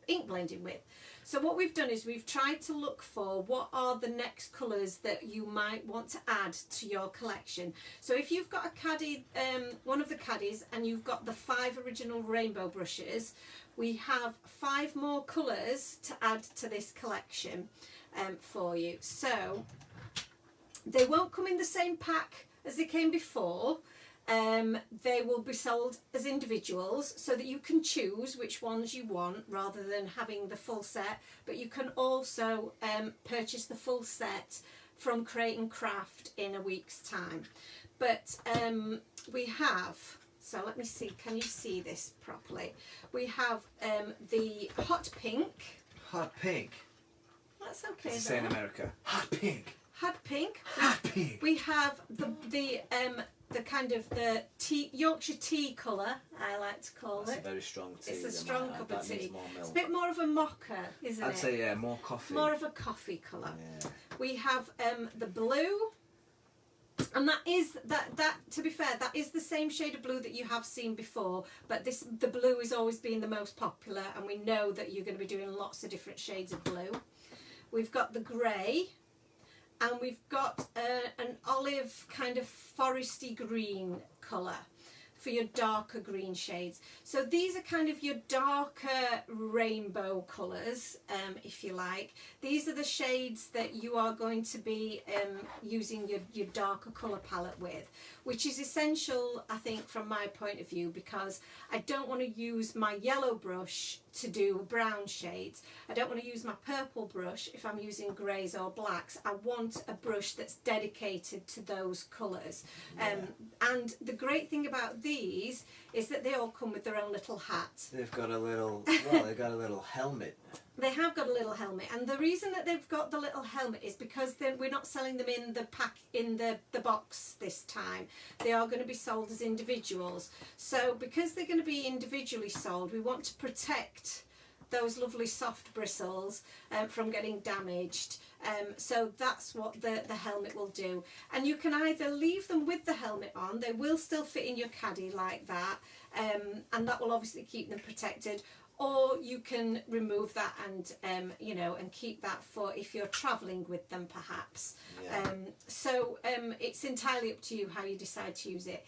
ink blending with. So what we've done is we've tried to look for what are the next colours that you might want to add to your collection. So if you've got a caddy, one of the caddies, and you've got the 5 original rainbow brushes, we have 5 more colours to add to this collection for you. So they won't come in the same pack as they came before. They will be sold as individuals, so that you can choose which ones you want rather than having the full set, but you can also purchase the full set from Create and Craft in a week's time. But we have, so let me see, can you see this properly? We have the hot pink. Hot pink. That's okay. It's the same in America. Hot pink. Hot pink. Hot pink. We have the kind of the Yorkshire tea colour, I like to call That's it. a very strong tea. It's a strong cup of tea. More It's a bit more of a mocha, isn't it? I'd say, yeah, more coffee. More of a coffee colour. Yeah. We have the blue, and that is that to be fair, that is the same shade of blue that you have seen before, but the blue has always been the most popular, and we know that you're going to be doing lots of different shades of blue. We've got the grey, and we've got an olive kind of foresty green colour for your darker green shades. So these are kind of your darker rainbow colours, if you like. These are the shades that you are going to be using your darker colour palette with, which is essential, I think, from my point of view, because I don't want to use my yellow brush to do brown shades. I don't want to use my purple brush if I'm using greys or blacks. I want a brush that's dedicated to those colours. And the great thing about these is that they all come with their own little hat. They've got a little, well, they've got a little helmet They have got a little helmet, and the reason that they've got the little helmet is because we're not selling them in the pack, in the box this time. They are going to be sold as individuals. So because they're going to be individually sold, we want to protect those lovely soft bristles from getting damaged. So that's what the helmet will do. And you can either leave them with the helmet on, they will still fit in your caddy like that, and that will obviously keep them protected. Or you can remove that and you know, and keep that for if you're travelling with them perhaps. Yeah. So it's entirely up to you how you decide to use it.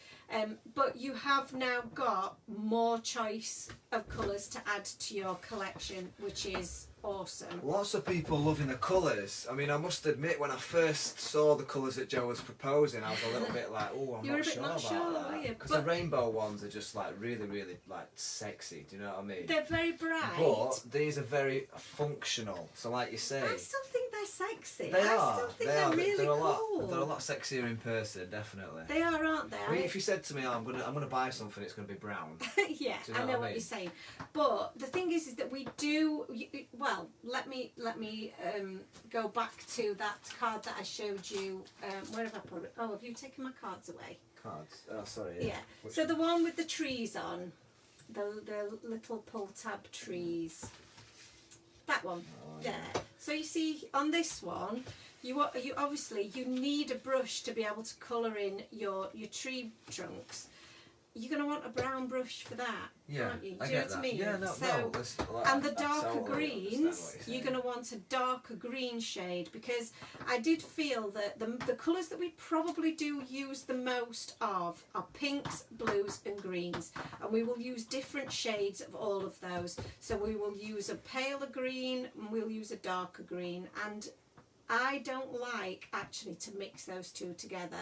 But you have now got more choice of colours to add to your collection, which is awesome. Lots of people loving the colours. I mean, I must admit, when I first saw the colours that Joe was proposing, I was a little bit like, oh, I'm You were not a bit sure not about sure, that. were you? Because the But- rainbow ones are just like really, really like sexy. Do you know what I mean? They're very bright. But these are very functional. So, like you say, I still think they're sexy. they I are. still think They they're are. really They're a lot. cool. They're a lot sexier in person, definitely. They are, aren't they? I mean, if you said to me, oh, I'm gonna buy something, it's gonna be brown. Yeah, Do you know I know what I what mean? you're saying. But the thing is that we do. Well, let me go back to that card that I showed you. Where have I put it? Oh, have you taken my cards away? Cards. Oh, sorry. Yeah. Which So the one with the trees on, the little pull tab trees. That one. Oh, There. So you see on this one, you obviously you need a brush to be able to colour in your tree trunks. You're going to want a brown brush for that, Yeah, aren't you? I Do you know get what I that. mean? Yeah, no, So, no. That's, and the I darker totally understand greens, what you're saying. going to want a darker green shade, because I did feel that the colours that we probably do use the most of are pinks, blues and greens, and we will use different shades of all of those. So we will use a paler green and we'll use a darker green, and I don't like actually to mix those two together.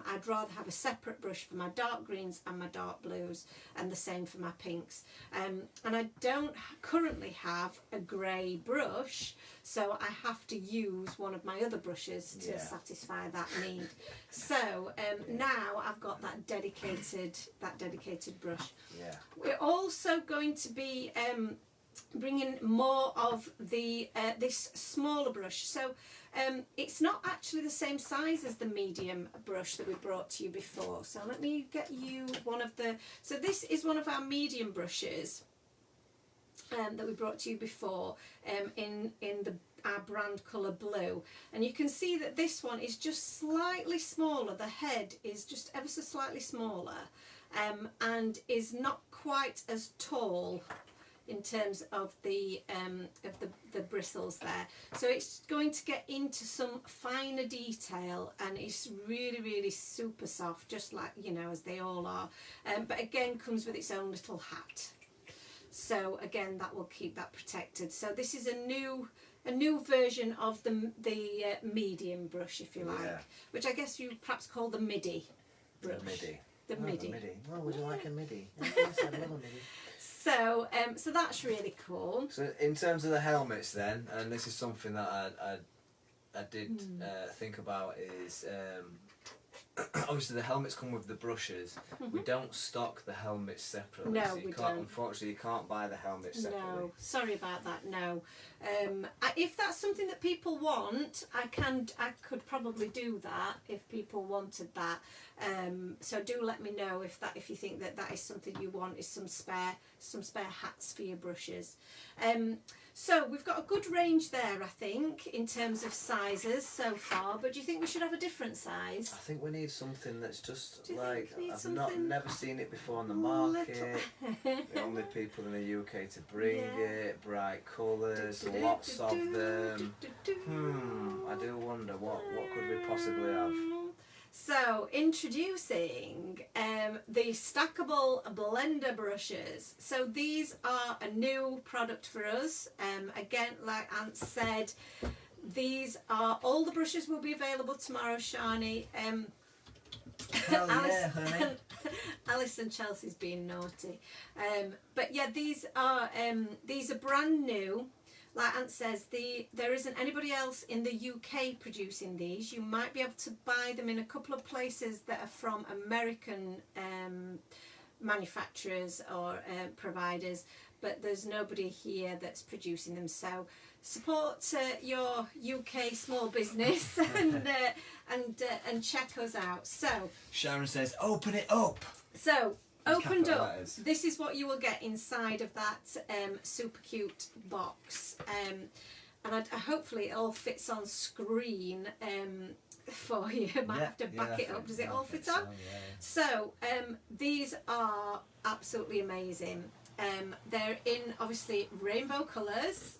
I'd rather have a separate brush for my dark greens and my dark blues, and the same for my pinks. And I don't currently have a grey brush, so I have to use one of my other brushes to Yeah. satisfy that need. So now I've got that dedicated brush. Yeah. We're also going to be bringing more of the this smaller brush. So it's not actually the same size as the medium brush that we brought to you before. So let me get you one of the. So this is one of our medium brushes that we brought to you before in our brand colour blue, and you can see that this one is just slightly smaller. The head is just ever so slightly smaller, and is not quite as tall in terms of the bristles there. So it's going to get into some finer detail, and it's really, really super soft, just like, you know, as they all are. But again, comes with its own little hat. So again, that will keep that protected. So this is a new version of the medium brush, if you like, Yeah. which I guess you perhaps call the midi brush. The MIDI. The Oh, MIDI. Oh, would you like a MIDI? Yes, I love a MIDI. So so that's really cool. So in terms of the helmets then, and this is something that I did think about, is obviously the helmets come with the brushes. We don't stock the helmets separately. No, so you we can't, don't. Unfortunately, you can't buy the helmets separately. No, sorry about that. No, if that's something that people want, I could probably do that if people wanted that. So do let me know if you think that is something you want, is some spare hats for your brushes. So we've got a good range there, I think, in terms of sizes so far. But do you think we should have a different size? I think we need something that's just Do you like, think we need I've something never seen it before on the market. Little- The only people in the UK to bring Yeah. it, bright colours, lots of them. I do wonder what could we possibly have. So introducing the Stackable blender brushes. So these are a new product for us. Again, like Ant said, these are all the brushes will be available tomorrow, Shani. Hell yeah, honey. Alice and Chelsea's being naughty. But yeah, these are brand new. Like Ant says, there isn't anybody else in the UK producing these. You might be able to buy them in a couple of places that are from American manufacturers or providers, but there's nobody here that's producing them. So support your UK small business and check us out. So Sharon says, open it up. So opened Capital up, letters. this is what you will get inside of that super cute box. And hopefully it all fits on screen for you. Might have to back it up. Does it all fit on? So these are absolutely amazing. They're in obviously rainbow colours,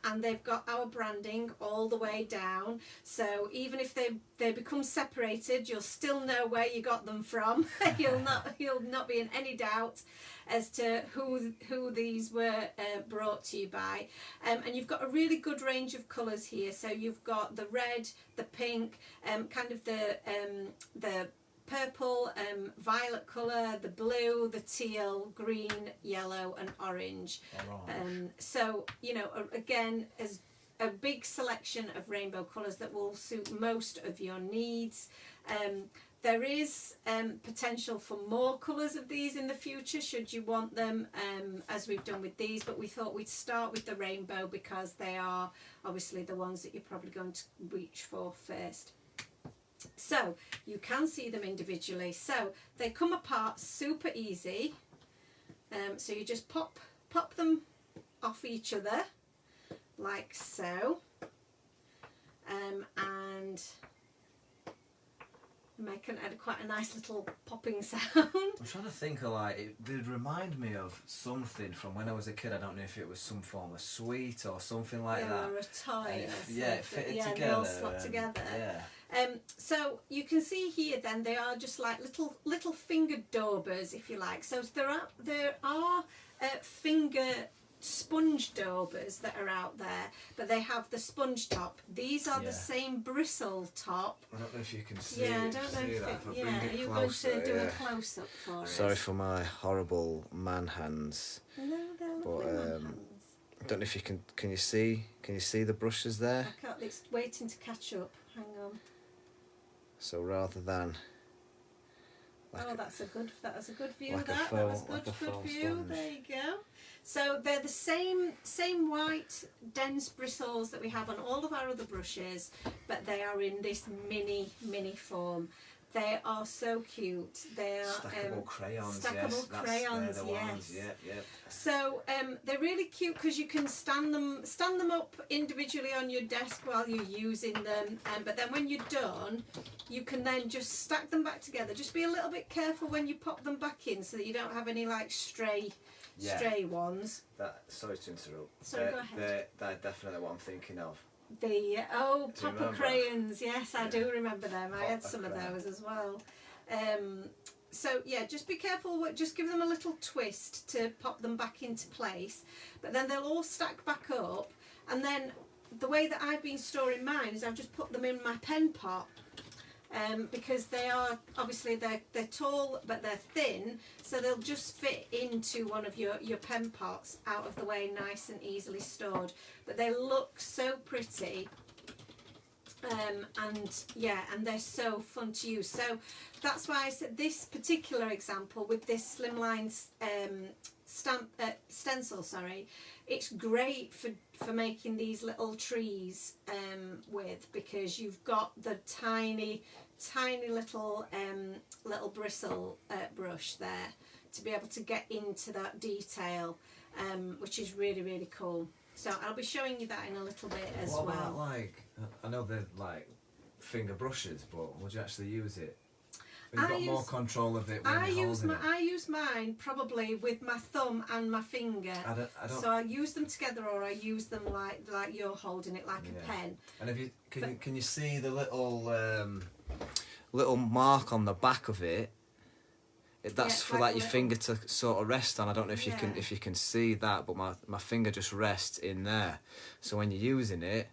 and they've got our branding all the way down. So even if they become separated, you'll still know where you got them from. you'll not be in any doubt as to who these were brought to you by. And you've got a really good range of colours here. So you've got the red, the pink, kind of the purple, violet colour, the blue, the teal, green, yellow and orange. So, you know, again, as a big selection of rainbow colours that will suit most of your needs. There is potential for more colours of these in the future should you want them, as we've done with these, but we thought we'd start with the rainbow because they are obviously the ones that you're probably going to reach for first. So you can see them individually. So they come apart super easy. So you just pop them off each other like so, and make quite a nice little popping sound. I'm trying to think of it did remind me of something from when I was a kid. I don't know if it was some form of sweet or something like that. Or a toy. It fitted together. They all slot together. Yeah. So you can see here then they are just like little fingered daubers, if you like. So there are finger sponge daubers that are out there, but they have the sponge top. These are the same bristle top. I don't know if you can see. Yeah, I don't know if are you going to do a close up for us? Sorry for my horrible man hands. No, they're lovely man hands. I don't know if you can you see the brushes there? I can't, it's waiting to catch up. Hang on. So rather than that's a good view. like That was good view. Sponge. There you go. So they're the same white dense bristles that we have on all of our other brushes, but they are in this mini form. They are so cute. They are stackable crayons. Stackable crayons. They're the ones. Yep. So they're really cute because you can stand them up individually on your desk while you're using them. But then when you're done, you can then just stack them back together. Just be a little bit careful when you pop them back in so that you don't have any like stray ones. Sorry to interrupt. Sorry, go ahead. They're definitely what I'm thinking of. The Papa crayons, yes, I Yeah. do remember them. I had Papa some crayon. of those as well. So yeah, just be careful. Just give them a little twist to pop them back into place. But then they'll all stack back up. And then the way that I've been storing mine is I've just put them in my pen pot. Because they are obviously they're tall but they're thin, so they'll just fit into one of your pen pots out of the way, nice and easily stored. But they look so pretty, and they're so fun to use. So that's why I said this particular example with this Slimline stencil. Sorry, it's great for making these little trees with, because you've got the tiny little bristle brush there to be able to get into that detail, which is really cool. So I'll be showing you that in a little bit as well. What about I know they're like finger brushes, but would you actually use it? You've got more control of it when you're holding it. I use mine probably with my thumb and my finger. I don't. So I use them together, or I use them like you're holding it, like a pen. And can you see the little mark on the back of it? That's for like your finger to sort of rest on. I don't know if you can see that, but my finger just rests in there. So when you're using it,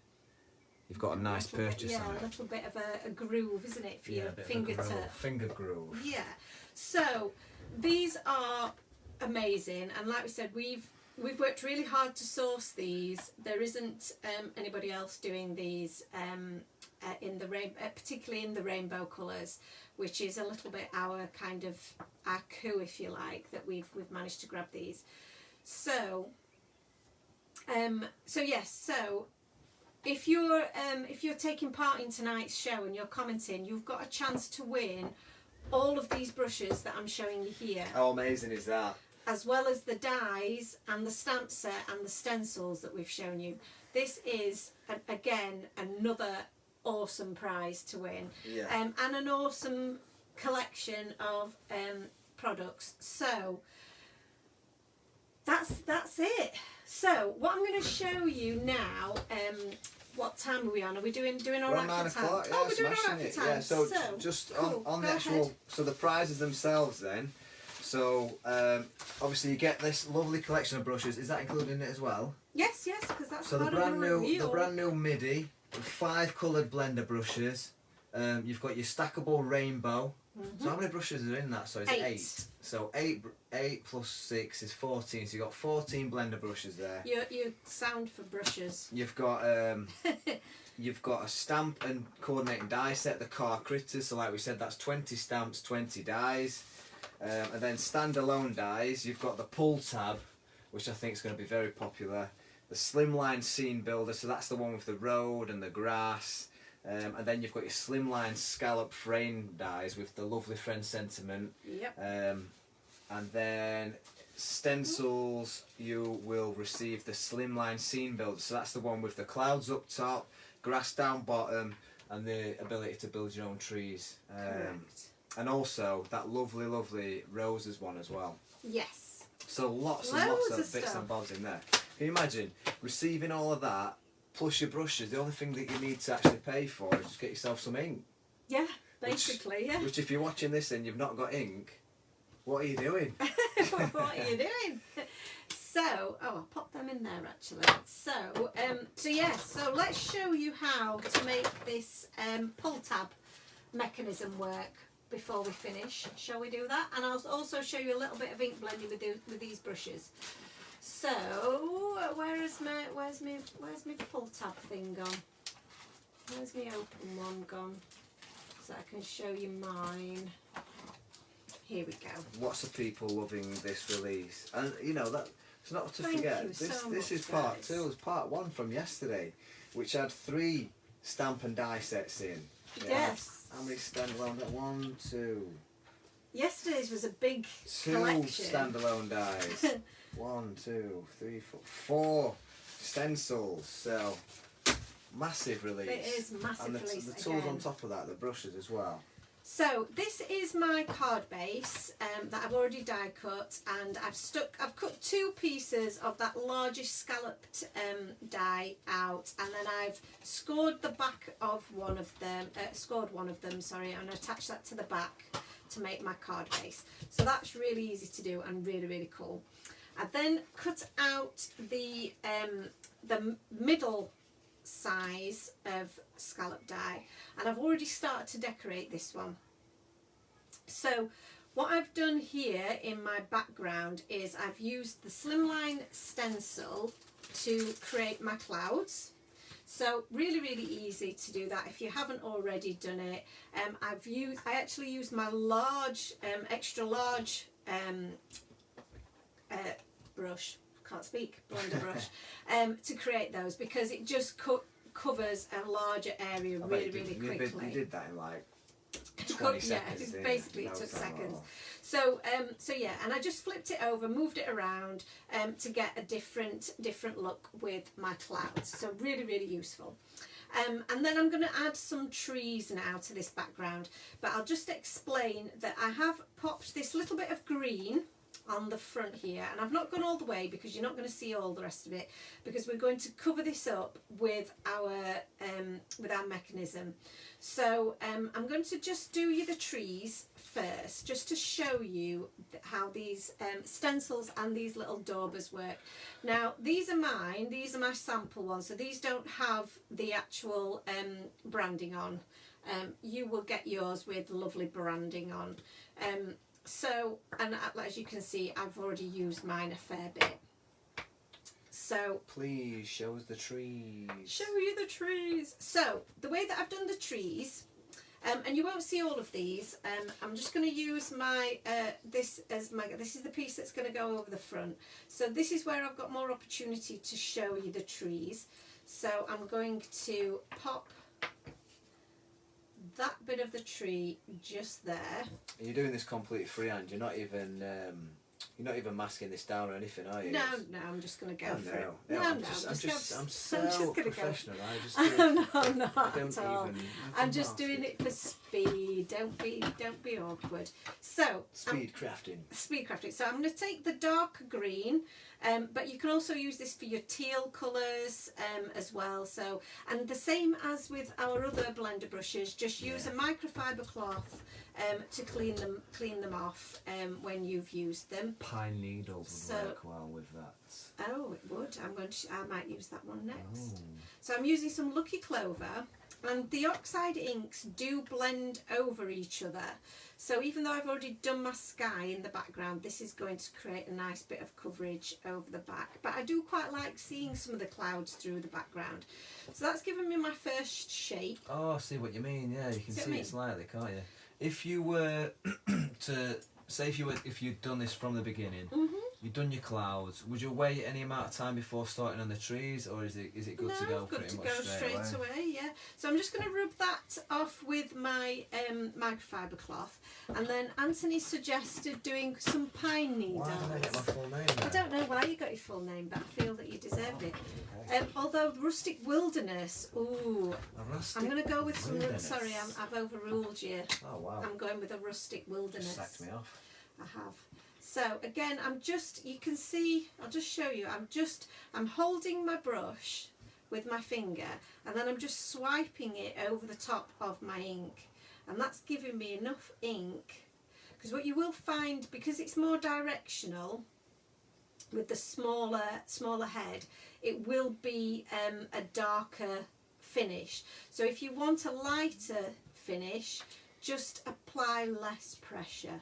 you've got a nice purchase on it. A little bit of a groove, isn't it, for your finger to... Finger groove. Yeah. So these are amazing, and like we said, we've worked really hard to source these. There isn't anybody else doing these in the particularly in the rainbow colours, which is a little bit our coup, if you like, that we've managed to grab these. So yes, so if you're taking part in tonight's show and you're commenting, you've got a chance to win all of these brushes that I'm showing you here. How amazing is that? As well as the dies and the stamp set and the stencils that we've shown you. This is, again, another awesome prize to win. Yeah. And an awesome collection of products. So, that's it. So, what I'm going to show you now, what time are we on? Are we doing all We're on right 9 for time? o'clock, yeah, Oh, we're doing all smashing right it. for time. Yeah, so, just cool. on the Go actual, ahead. so the prizes themselves then. So, obviously you get this lovely collection of brushes. Is that included in it as well? Yes, because that's So part the of brand the new, review. the brand new MIDI, 5 coloured blender brushes. You've got your stackable rainbow. So how many brushes are in that? So it's 8. So 8 plus 6 is 14. So you've got 14 blender brushes there. You sound for brushes. You've got you've got a stamp and coordinating die set, the car critters. So like we said, that's 20 stamps, 20 dies. And then standalone dies, you've got the pull tab, which I think is going to be very popular. The Slimline scene builder, so that's the one with the road and the grass. And then you've got your Slimline scallop frame dies with the lovely friend sentiment. Yep. And then stencils, you will receive the Slimline scene builder. So that's the one with the clouds up top, grass down bottom, and the ability to build your own trees. Correct. And also that lovely roses one as well. Yes. So lots and lots of bits and bobs in there. Can you imagine receiving all of that plus your brushes? The only thing that you need to actually pay for is just get yourself some ink. Yeah, basically, yeah. Which if you're watching this and you've not got ink, what are you doing? What are you doing? So, I'll pop them in there actually. So let's show you how to make this pull tab mechanism work before we finish. Shall we do that? And I'll also show you a little bit of ink blending with these brushes. So, where's my pull tab thing gone? Where's my open one gone? So I can show you mine. Here we go. Lots of people loving this release, and you know that it's not to Thank forget. you This so this much, is part guys. 2. It's part 1 from yesterday, which had 3 stamp and die sets in. Yes. How many standalone? 1, 2. Yesterday's was a big 2 collection. standalone dies. 1, 2, 3, 4 stencils. So massive release. It is massive and release the tools again. on top of that, the brushes as well. So this is my card base that I've already die cut, and I've cut 2 pieces of that largest scalloped die out, and then I've scored the back of one of them, and attached that to the back to make my card base. So that's really easy to do and really cool. I then cut out the middle size of scallop die, and I've already started to decorate this one. So what I've done here in my background is I've used the Slimline Stencil to create my clouds. So really easy to do that if you haven't already done it. I actually used my large, extra large brush, can't speak, blender brush, to create those, because it just covers a larger area really quickly. You did that in like 20 seconds. Yeah, basically it took seconds. So yeah, and I just flipped it over, moved it around to get a different look with my clouds. So really useful. And then I'm going to add some trees now to this background, but I'll just explain that I have popped this little bit of green on the front here, and I've not gone all the way because you're not going to see all the rest of it, because we're going to cover this up with our mechanism. So I'm going to just do you the trees first, just to show you how these stencils and these little daubers work. Now these are mine, these are my sample ones, so these don't have the actual branding on. You will get yours with lovely branding on. So, and as you can see, I've already used mine a fair bit. So please show us the trees. Show you the trees. So the way that I've done the trees, And you won't see all of these. I'm just going to use my this is the piece that's going to go over the front. So this is where I've got more opportunity to show you the trees. So I'm going to pop that bit of the tree just there. You're doing this completely freehand. You're not even masking this down or anything, are you? No, I'm just going to go for it. No, I'm so professional. I'm not at all. I'm just doing it for speed. Don't be awkward. So speed crafting. So I'm going to take the dark green, but you can also use this for your teal colours as well. So, and the same as with our other blender brushes, just use a microfiber cloth to clean them off when you've used them. Pine needles would work well with that. Oh, it would. I might use that one next. Oh. So I'm using some Lucky Clover, and the oxide inks do blend over each other. So even though I've already done my sky in the background, this is going to create a nice bit of coverage over the back. But I do quite like seeing some of the clouds through the background. So that's given me my first shape. Oh, I see what you mean. Yeah, you can see it slightly, can't you? If you were to say if you'd done this from the beginning, you'd done your clouds, would you wait any amount of time before starting on the trees, or is it good to go pretty much straight away? Yeah. So I'm just going to rub that off with my microfiber cloth, and then Anthony suggested doing some pine needles. Why did I get my full name there? I don't know why you got your full name, but I feel that you deserved it. Although Rustic Wilderness, I'm going to go with some. Sorry, I've overruled you. Oh wow! I'm going with a Rustic Wilderness. Sacked me off. I have. So again, you can see, I'll just show you, I'm holding my brush with my finger, and then I'm just swiping it over the top of my ink, and that's giving me enough ink, because what you will find, because it's more directional with the smaller head, it will be a darker finish. So if you want a lighter finish, just apply less pressure.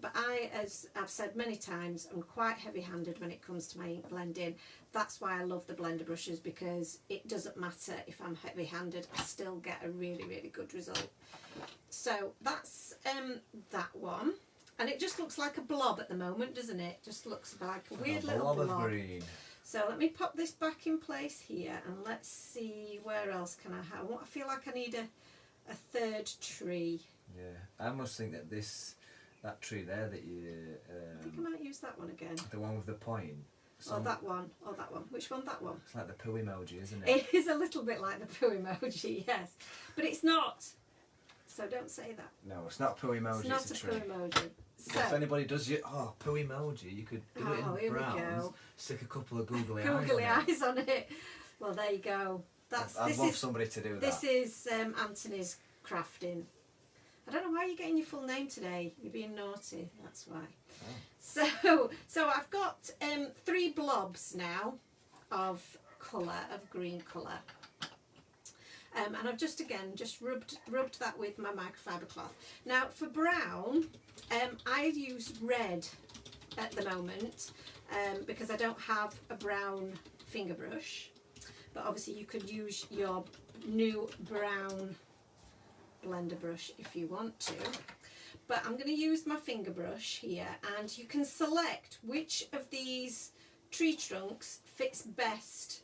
But as I've said many times, I'm quite heavy-handed when it comes to my ink blending. That's why I love the blender brushes, because it doesn't matter if I'm heavy-handed, I still get a really, really good result. So that's that one. And it just looks like a blob at the moment, doesn't it? Just looks like a weird little blob. Of green. So let me pop this back in place here, and let's see, where else can I have? I feel like I need a third tree. Yeah, I almost think that that tree there that you... I think I might use that one again. The one with the point. Or that one. Which one? That one. It's like the poo emoji, isn't it? It is a little bit like the poo emoji, yes. But it's not. So don't say that. No, it's not poo emoji, it's a poo emoji. So, if anybody does poo emoji, you could do it in browns, stick a couple of googly eyes on it. Well, there you go. I'd love somebody to do that. This is Anthony's crafting. I don't know why you're getting your full name today. You're being naughty, that's why. Oh. So I've got 3 blobs now of colour, of green colour. And I've just rubbed that with my microfiber cloth. Now for brown, I use red at the moment because I don't have a brown finger brush. But obviously you could use your new brown blender brush if you want to, but I'm going to use my finger brush here, and you can select which of these tree trunks fits best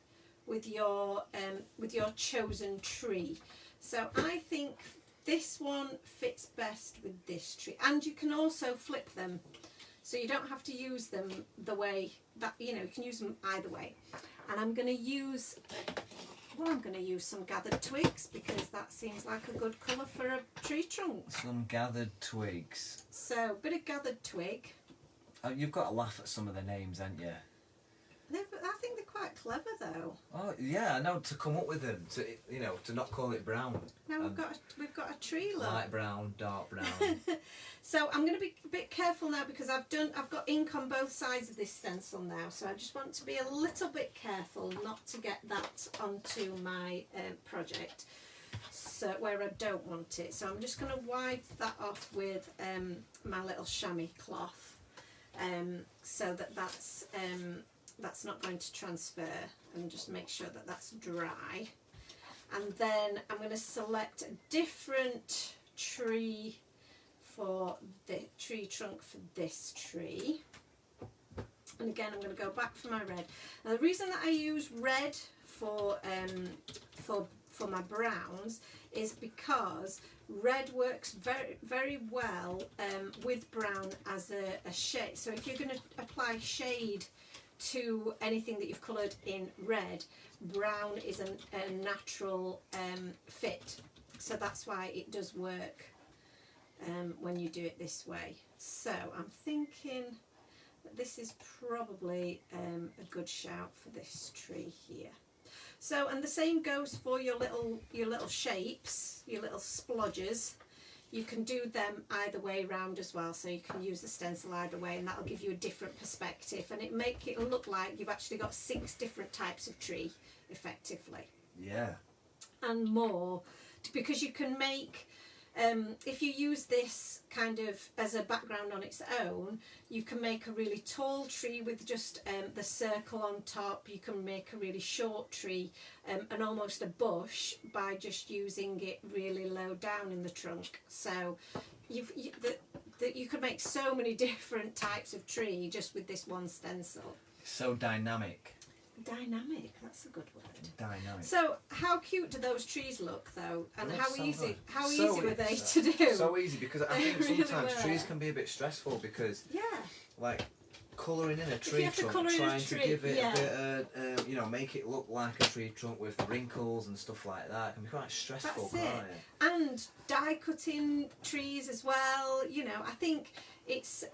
with your chosen tree. So I think this one fits best with this tree, and you can also flip them, so you don't have to use them the way that, you can use them either way. And I'm going to use some gathered twigs, because that seems like a good colour for a tree trunk. Some gathered twigs. So, bit of gathered twig. Oh, you've got to laugh at some of the names, haven't you? I think they're quite clever, though. Oh yeah, I know, to come up with them, to not call it brown. Now we've got a tree, look. Light brown, dark brown. So I'm going to be a bit careful now, because I've got ink on both sides of this stencil now. So I just want to be a little bit careful not to get that onto my project, so where I don't want it. So I'm just going to wipe that off with my little chamois cloth, so that's not going to transfer, and just make sure that that's dry. and then I'm going to select a different tree for the tree trunk for this tree. And again, I'm going to go back for my red. Now, the reason that I use red for my browns is because red works very, very well with brown as a shade. So if you're going to apply shade to anything that you've coloured in red, brown is a natural fit. So that's why it does work when you do it this way. So I'm thinking that this is probably a good shout for this tree here. So, and the same goes for your little shapes, your little splodges. You can do them either way round as well, so you can use the stencil either way, and that'll give you a different perspective, and it make it look like you've actually got 6 different types of tree effectively. Yeah. And more, because you can make, if you use this kind of as a background on its own, you can make a really tall tree with just the circle on top. You can make a really short tree and almost a bush by just using it really low down in the trunk. So you could make so many different types of tree just with this one stencil. So dynamic. Dynamic, that's a good word. Dynamic. So how cute do those trees look though, and how so easy good. easy were they to do? So easy, because I think They really sometimes were. trees can be a bit stressful, because Yeah. like colouring in a you tree have to trunk, colour in a trying to tree, give it yeah. a bit you know, make it look like a tree trunk with wrinkles and stuff like that, can be quite stressful, That's can't it. it? And die cutting trees as well. You know, I think it's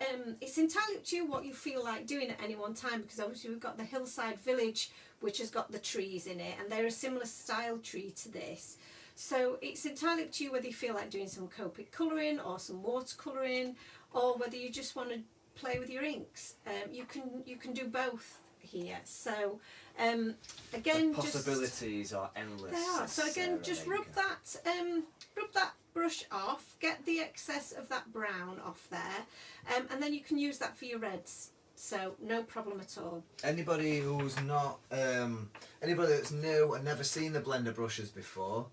entirely up to you what you feel like doing at any one time, because obviously we've got the Hillside Village, which has got the trees in it, and they're a similar style tree to this. So it's entirely up to you whether you feel like doing some Copic colouring or some watercolouring, or whether you just want to play with your inks. You can do both here. So again, The possibilities are endless. they are. So again, Sarah, just there you rub go. that brush off, get the excess of that brown off there, and then you can use that for your reds. So no problem at all. Anybody who's not, anybody that's new and never seen the blender brushes before,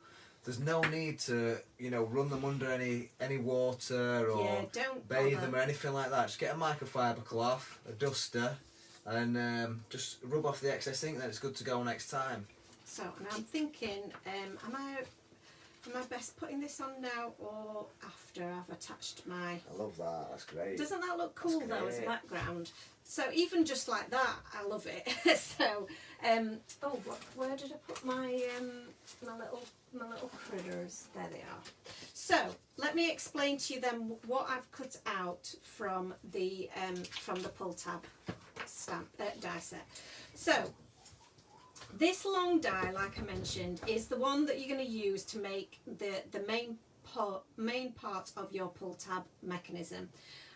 there's no need to, you know, run them under any water or Yeah, don't bathe bother. them or anything like that. Just get a microfiber cloth, a duster, and just rub off the excess ink. Then it's good to go next time. So, and I'm thinking, am I best putting this on now or after I've attached my... I love that. That's great. Doesn't that look cool That's though as a great. background? So even just like that, I love it. So, where did I put my my little critters? There they are. So let me explain to you then what I've cut out from the pull tab stamp die set. So this long die, like I mentioned, is the one that you're going to use to make the main part of your pull tab mechanism,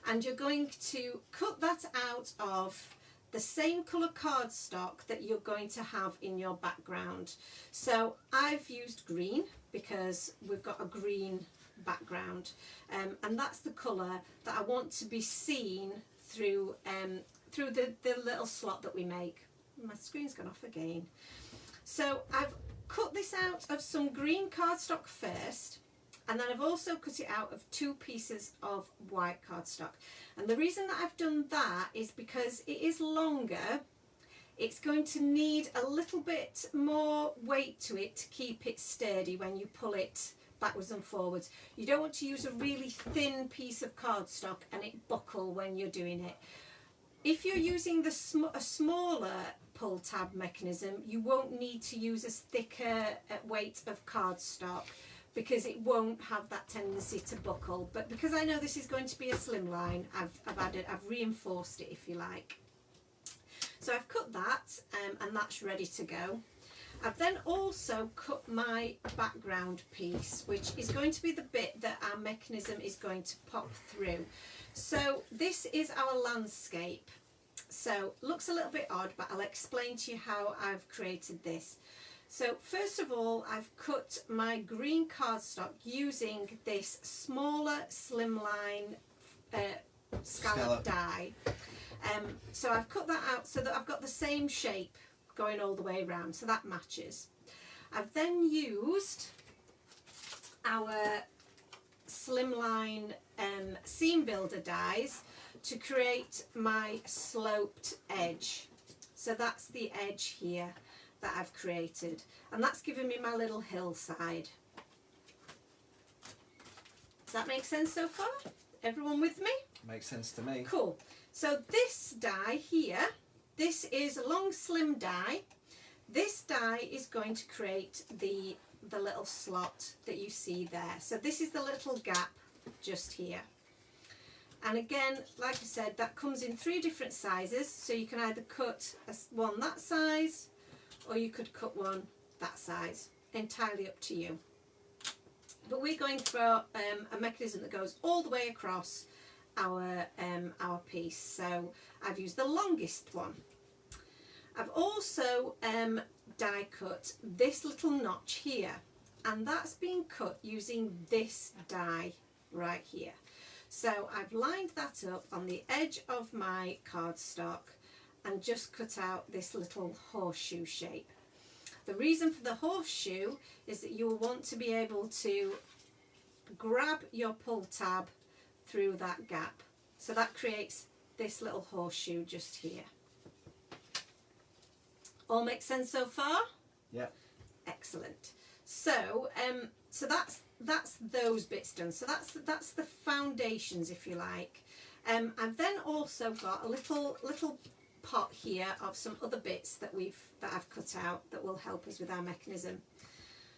and you're going to cut that out of the same colour cardstock that you're going to have in your background. So I've used green because we've got a green background, and that's the colour that I want to be seen through the little slot that we make. My screen's gone off again. So I've cut this out of some green cardstock first, and then I've also cut it out of 2 pieces of white cardstock. And the reason that I've done that is because it is longer. It's going to need a little bit more weight to it to keep it sturdy when you pull it backwards and forwards. You don't want to use a really thin piece of cardstock and it buckle when you're doing it. If you're using a smaller pull tab mechanism, you won't need to use as thicker weight of cardstock, because it won't have that tendency to buckle. But because I know this is going to be a slimline, I've reinforced it, if you like. So I've cut that, and that's ready to go. I've then also cut my background piece, which is going to be the bit that our mechanism is going to pop through. So this is our landscape. So looks a little bit odd, but I'll explain to you how I've created this. So first of all, I've cut my green cardstock using this smaller slimline scallop die. So I've cut that out so that I've got the same shape going all the way around, so that matches. I've then used our Slimline seam builder dies to create my sloped edge. So that's the edge here that I've created, and that's given me my little hillside. Does that make sense so far? Everyone with me? Makes sense to me. Cool. So this die here, this is a long slim die. This die is going to create the little slot that you see there. So this is the little gap just here. And again, like I said, that comes in 3 different sizes. So you can either cut one that size, or you could cut one that size. Entirely up to you. But we're going for a mechanism that goes all the way across our piece. So I've used the longest one. I've also die cut this little notch here, and that's been cut using this die right here. So I've lined that up on the edge of my cardstock and just cut out this little horseshoe shape. The reason for the horseshoe is that you will want to be able to grab your pull tab through that gap. So that creates this little horseshoe just here. All makes sense so far? Yep. Excellent. So so that's those bits done. So that's the foundations, if you like. I've then also got a little pot here of some other bits that I've cut out that will help us with our mechanism.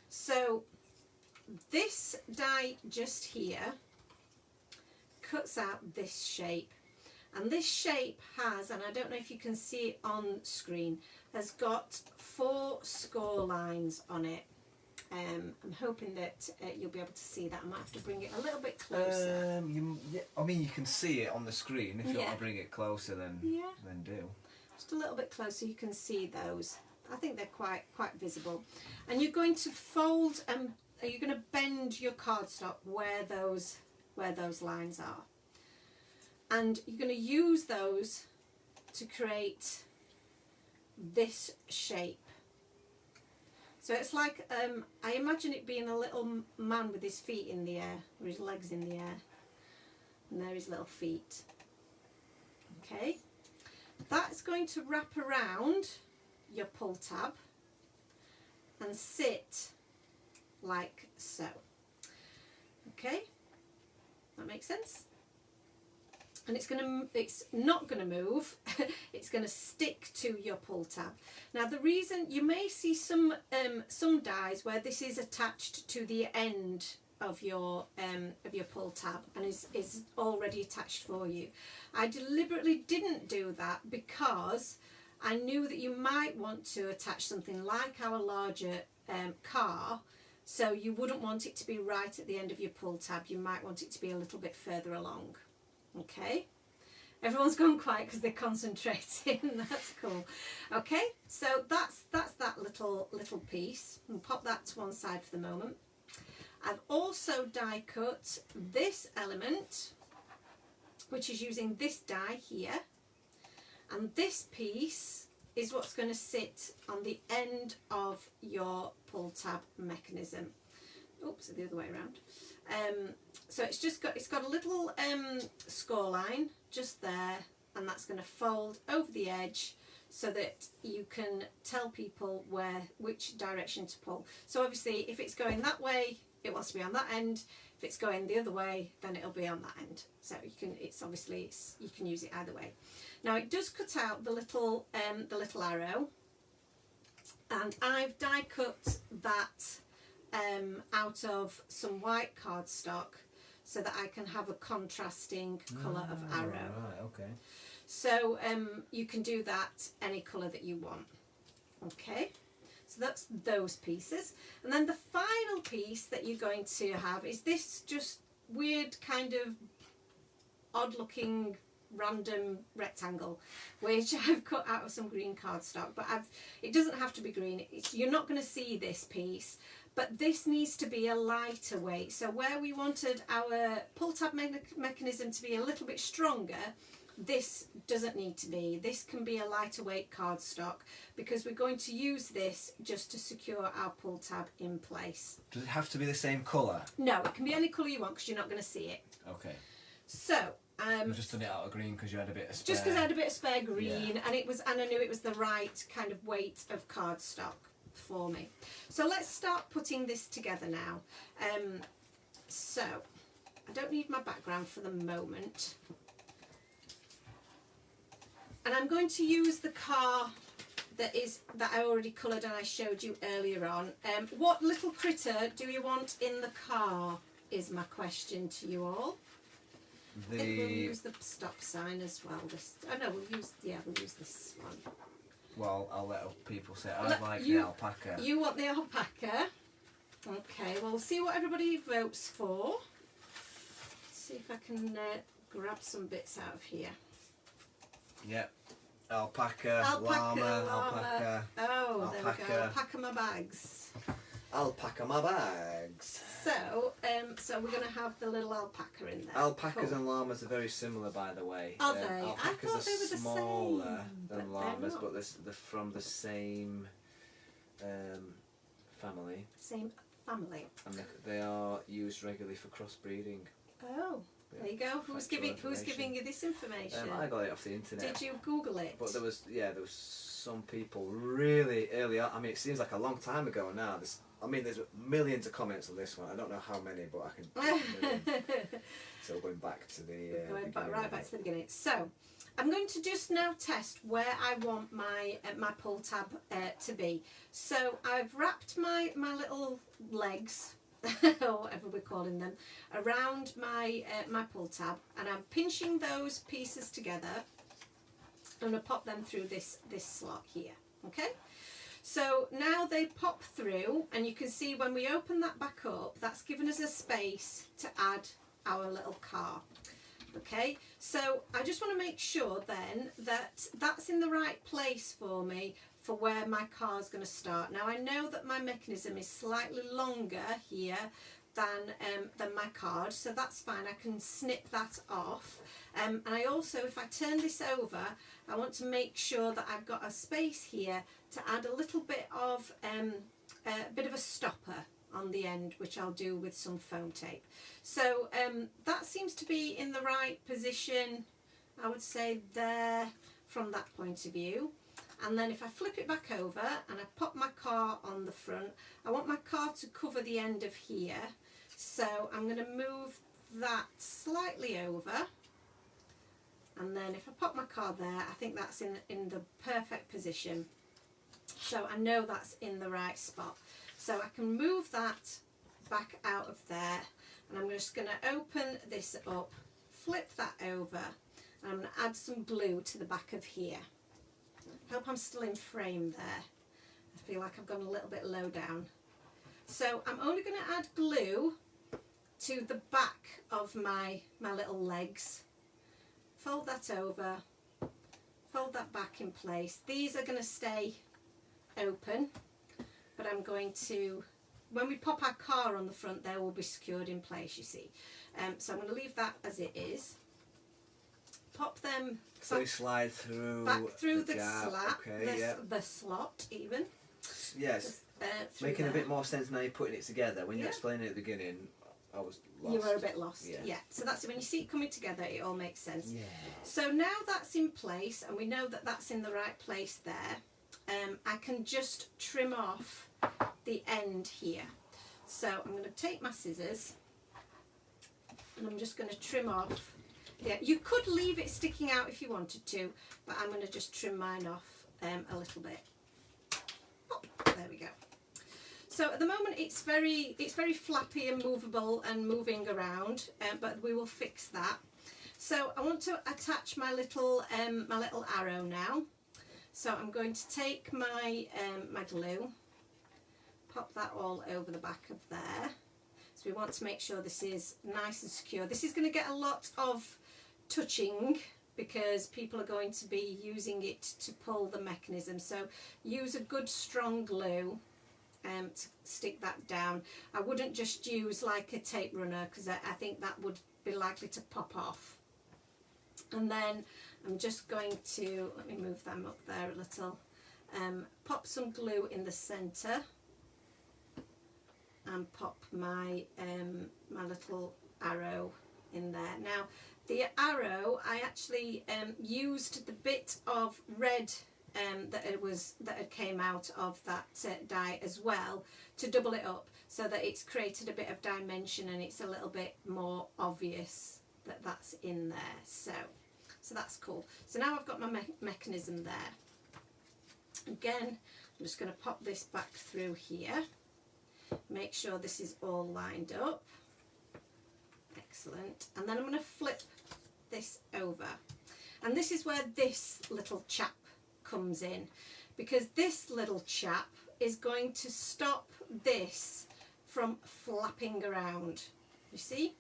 So this die just here cuts out this shape, and this shape has, and I don't know if you can see it on screen, has got 4 score lines on it. I'm hoping that you'll be able to see that. I might have to bring it a little bit closer. I mean, you can see it on the screen. If you want to bring it closer, then do. Just a little bit closer, you can see those. I think they're quite visible. And you're going to fold and you're going to bend your cardstock where those lines are, and you're going to use those to create this shape. So it's like, I imagine it being a little man with his feet in the air, or his legs in the air, and there are his little feet. Okay, that's going to wrap around your pull tab and sit like so. Okay, that makes sense. And it's not going to move. It's going to stick to your pull tab. Now the reason you may see some dies where this is attached to the end of your pull tab and is already attached for you. I deliberately didn't do that because I knew that you might want to attach something like our larger car, so you wouldn't want it to be right at the end of your pull tab. You might want it to be a little bit further along. Okay, everyone's gone quiet because they're concentrating. That's cool. Okay, so that's that little piece. We'll pop that to one side for the moment. I've also die cut this element, which is using this die here, and this piece is what's going to sit on the end of your pull tab mechanism. Oops, the other way around. So it's got a little score line just there, and that's going to fold over the edge so that you can tell people which direction to pull. So obviously if it's going that way, it wants to be on that end. If it's going the other way, then it'll be on that end. So you can you can use it either way. Now it does cut out the little arrow, and I've die cut that out of some white cardstock so that I can have a contrasting colour of arrow. Right, okay. So you can do that any colour that you want. Okay, so that's those pieces. And then the final piece that you're going to have is this just weird kind of odd looking random rectangle, which I've cut out of some green cardstock, but it doesn't have to be green. You're not going to see this piece, but this needs to be a lighter weight. So where we wanted our pull tab mechanism to be a little bit stronger, this doesn't need to be. This can be a lighter weight cardstock because we're going to use this just to secure our pull tab in place. Does it have to be the same colour? No, it can be any colour you want because you're not going to see it. Okay. So, I've just done it out of green because you had a bit of spare. just because I had a bit of spare green, Yeah. and I knew it was the right kind of weight of cardstock for me. So let's start putting this together now. So I don't need my background for the moment, and I'm going to use the car that I already coloured and I showed you earlier on. What little critter do you want in the car is my question to you all. I think we'll use the stop sign as well. We'll use this one. Well, I'll let people say I like the alpaca. You want the alpaca? Okay, well, we'll see what everybody votes for. Let's see if I can grab some bits out of here. Yep. Alpaca, llama, alpaca. Oh, there we alpaca. go. Alpaca my bags. Alpaca my bags. So we're going to have the little alpaca in there. Alpacas Cool. and llamas are very similar, by the way. Are they? I Alpacas thought they were the smaller same, than but they're llamas, not. but they're from the same family, Same family. and they are used regularly for crossbreeding. Oh, there you go. Who's giving you this information? I got it off the internet. Did you Google it? But there was some people really early on. I mean, it seems like a long time ago now. There's millions of comments on this one. I don't know how many, but I can. So going back to the right back to the beginning. So I'm going to just now test where I want my pull tab to be. So I've wrapped my little legs, or whatever we're calling them, around my pull tab, and I'm pinching those pieces together. I'm going to pop them through this slot here. Okay. So now they pop through, and you can see when we open that back up, that's given us a space to add our little car. Okay, so I just want to make sure then that that's in the right place for me for where my car is going to start. Now I know that my mechanism is slightly longer here than my card, so that's fine. I can snip that off. And I also, if I turn this over, I want to make sure that I've got a space here to add a little bit of a stopper on the end, which I'll do with some foam tape. So that seems to be in the right position, I would say, there from that point of view. And then if I flip it back over and I pop my car on the front, I want my car to cover the end of here. So I'm going to move that slightly over. And then if I pop my car there, I think that's in the perfect position. So I know that's in the right spot. So I can move that back out of there. And I'm just going to open this up, flip that over, and I'm going to add some glue to the back of here. I hope I'm still in frame there. I feel like I've gone a little bit low down. So I'm only going to add glue to the back of my little legs. Fold that over, fold that back in place. These are going to stay open, but I'm going to, when we pop our car on the front, they will be secured in place, you see. So I'm going to leave that as it is. Pop them so they slide through back through the gap. slot, Okay, the slot even. Yes, making a bit more sense now you're putting it together. When you explained it at the beginning, I was lost. You were a bit lost, Yeah. yeah. So that's when you see it coming together, it all makes sense. Yeah. So now that's in place, and we know that that's in the right place there. I can just trim off the end here. So I'm going to take my scissors, and I'm just going to trim off. Yeah, you could leave it sticking out if you wanted to, but I'm going to just trim mine off a little bit. Oh, there we go. So at the moment it's very flappy and movable and moving around, but we will fix that. So I want to attach my little arrow now. So I'm going to take my my glue, pop that all over the back of there. So we want to make sure this is nice and secure. This is going to get a lot of touching because people are going to be using it to pull the mechanism. So use a good strong glue to stick that down. I wouldn't just use like a tape runner because I think that would be likely to pop off. And then I'm just going to, let me move them up there a little, pop some glue in the centre and pop my my little arrow in there. Now the arrow, I actually used the bit of red that had came out of that die as well to double it up, so that it's created a bit of dimension and it's a little bit more obvious that that's in there. So that's cool. So now I've got my mechanism there. Again, I'm just going to pop this back through here. Make sure this is all lined up. Excellent. And then I'm going to flip this over. And this is where this little chap comes in, because this little chap is going to stop this from flapping around. You see?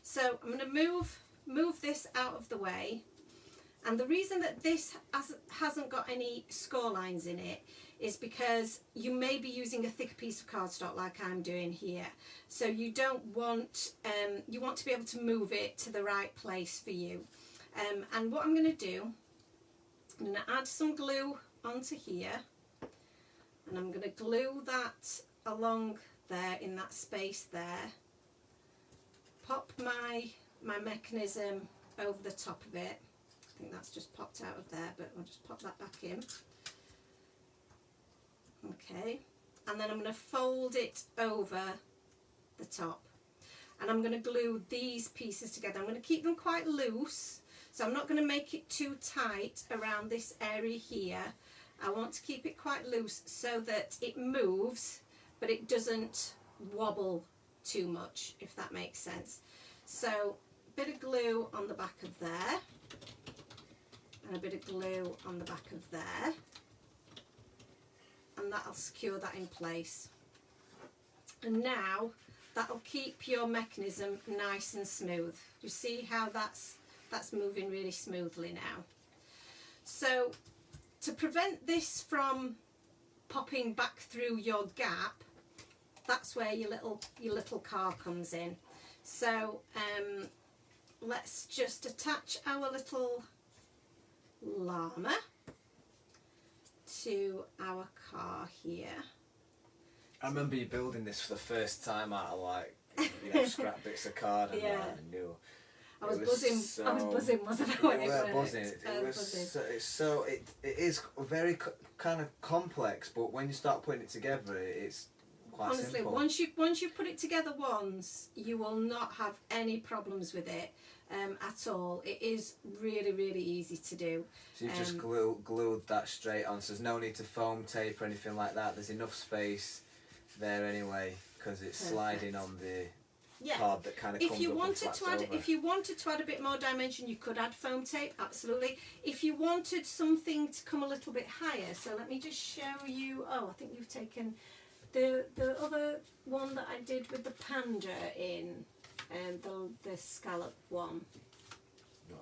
So I'm going to move this out of the way. And the reason that this hasn't got any score lines in it is because you may be using a thicker piece of cardstock like I'm doing here. So you don't want, you want to be able to move it to the right place for you. And what I'm going to do, I'm going to add some glue onto here, and I'm going to glue that along there in that space there. Pop my mechanism over the top of it. I think that's just popped out of there, but I'll just pop that back in. Okay, and then I'm going to fold it over the top, and I'm going to glue these pieces together. I'm going to keep them quite loose, so I'm not going to make it too tight around this area here. I want to keep it quite loose so that it moves, but it doesn't wobble too much, if that makes sense. So a bit of glue on the back of there, and a bit of glue on the back of there, and that'll secure that in place. And now that'll keep your mechanism nice and smooth. You see how that's moving really smoothly now. So to prevent this from popping back through your gap, that's where your little car comes in. So let's just attach our little llama to our car here. I remember you building this for the first time out of like, scrap bits of card and Yeah. that, and new. I was buzzing, wasn't I, when it worked? Buzzing. It is very kind of complex, but when you start putting it together, it's quite simple. Honestly, once you put it together once, you will not have any problems with it at all. It is really, really easy to do. So you've just glued that straight on, so there's no need to foam tape or anything like that. There's enough space there anyway, because it's sliding on the card that kind of comes up and flaps over. If you wanted to add a bit more dimension, you could add foam tape, absolutely. If you wanted something to come a little bit higher, so let me just show you. Oh, I think you've taken the other one that I did with the panda in, the scallop one. No.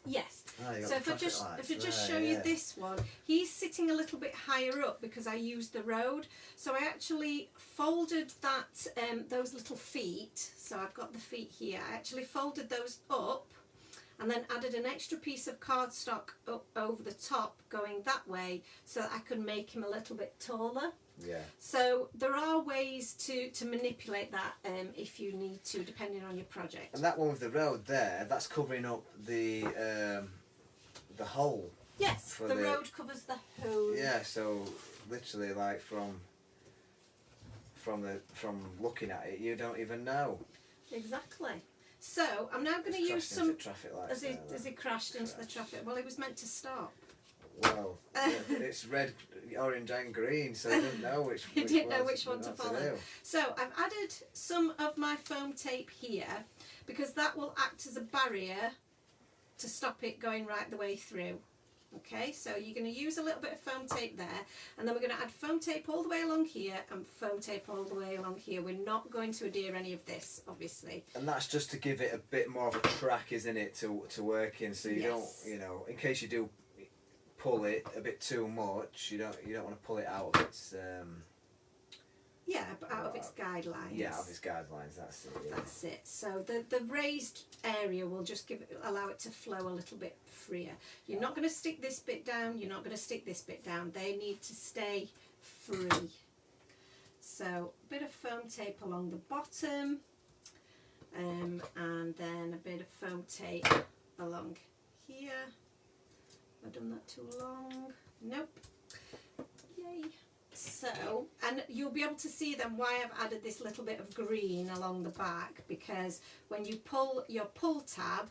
Yes. You So if I just show you this one, he's sitting a little bit higher up because I used the road. So I actually folded that those little feet. So I've got the feet here. I actually folded those up, and then added an extra piece of cardstock up over the top going that way, so that I could make him a little bit taller. Yeah. So there are ways to manipulate that if you need to, depending on your project. And that one with the road there, that's covering up the hole. Yes, the road covers the hole. Yeah, so literally like from looking at it, you don't even know. Exactly. So I'm now going to use some. Traffic lights As he crashed into the traffic. Well, he was meant to stop. Well, it's red, orange, and green, so I didn't know which. He didn't know which one to follow. So I've added some of my foam tape here, because that will act as a barrier to stop it going right the way through. Okay, so you're going to use a little bit of foam tape there, and then we're going to add foam tape all the way along here and foam tape all the way along here. We're not going to adhere any of this, obviously. And that's just to give it a bit more of a track, isn't it, to work in, so you don't, in case you do pull it a bit too much, you don't want to pull it out of its Yeah, but out of its guidelines. Yeah, out of its guidelines, that's it. Yeah. That's it. So the raised area will just allow it to flow a little bit freer. You're not going to stick this bit down, you're not going to stick this bit down. They need to stay free. So a bit of foam tape along the bottom, and then a bit of foam tape along here. Have I done that too long? Nope. Yay. So, and you'll be able to see then why I've added this little bit of green along the back, because when you pull your pull tab,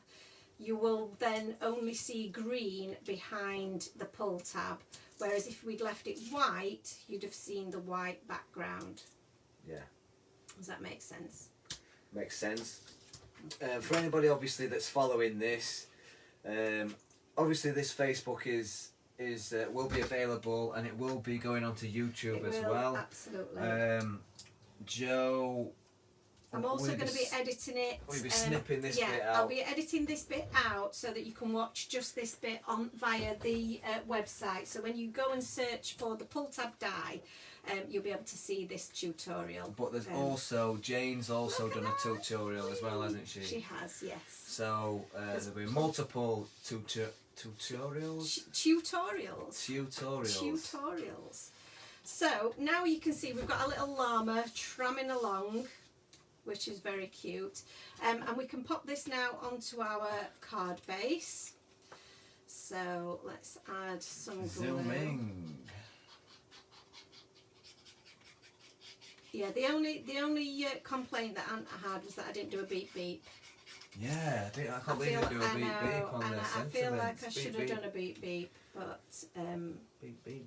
you will then only see green behind the pull tab, whereas if we'd left it white, you'd have seen the white background. Yeah. Does that make sense? Makes sense. For anybody obviously that's following this, obviously this Facebook is will be available, and it will be going onto YouTube as well. Absolutely. Joe, I'm also going to be editing it. We'll be snipping this bit out. I'll be editing this bit out so that you can watch just this bit on via the website. So when you go and search for the pull tab die, you'll be able to see this tutorial. But there's also, Jane's also done a tutorial as well, hasn't she? She has, yes. So there'll be multiple tutorials. Tutorials. So now you can see we've got a little llama tramming along, which is very cute. And we can pop this now onto our card base. So let's add some glue. Zooming. Yeah, the only complaint that Aunt had was that I didn't do a beep beep. Yeah, I can't believe you do a beep beep on this. I feel like I should have done a beep beep, but beep beep,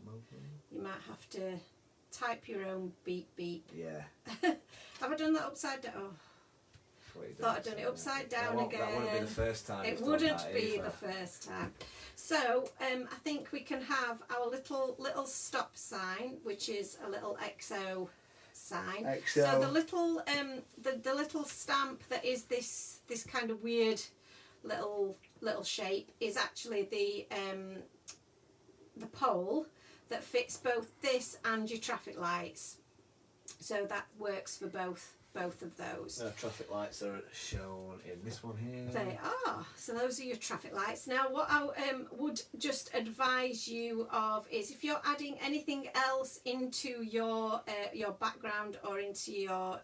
you might have to type your own beep beep. Yeah. Have I done that upside down? Oh, thought I'd done it upside down again. That wouldn't be the first time. It wouldn't be the first time. So I think we can have our little stop sign, which is a little XO sign. XO. So the little stamp that is this kind of weird little shape is actually the pole that fits both this and your traffic lights. So that works for both of those. Traffic lights are shown in this one here. They are. So those are your traffic lights. Now what I would just advise you of is, if you're adding anything else into your background or into your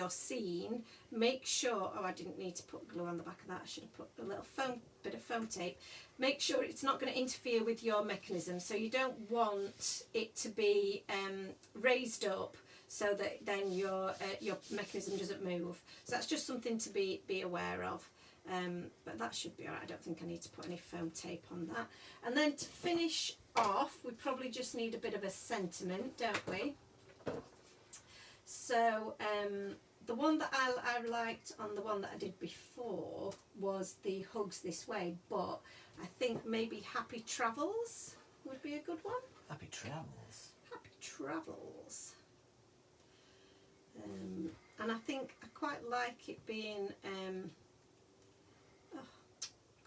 scene, make sure, oh, I didn't need to put glue on the back of that, I should have put a little bit of foam tape. Make sure it's not going to interfere with your mechanism, so you don't want it to be raised up so that then your mechanism doesn't move. So that's just something to be aware of. But that should be alright. I don't think I need to put any foam tape on that. And then to finish off, we probably just need a bit of a sentiment, don't we? So the one that I liked on the one that I did before was the Hugs This Way, but I think maybe Happy Travels would be a good one. Happy travels. Happy Travels. And I think I quite like it being,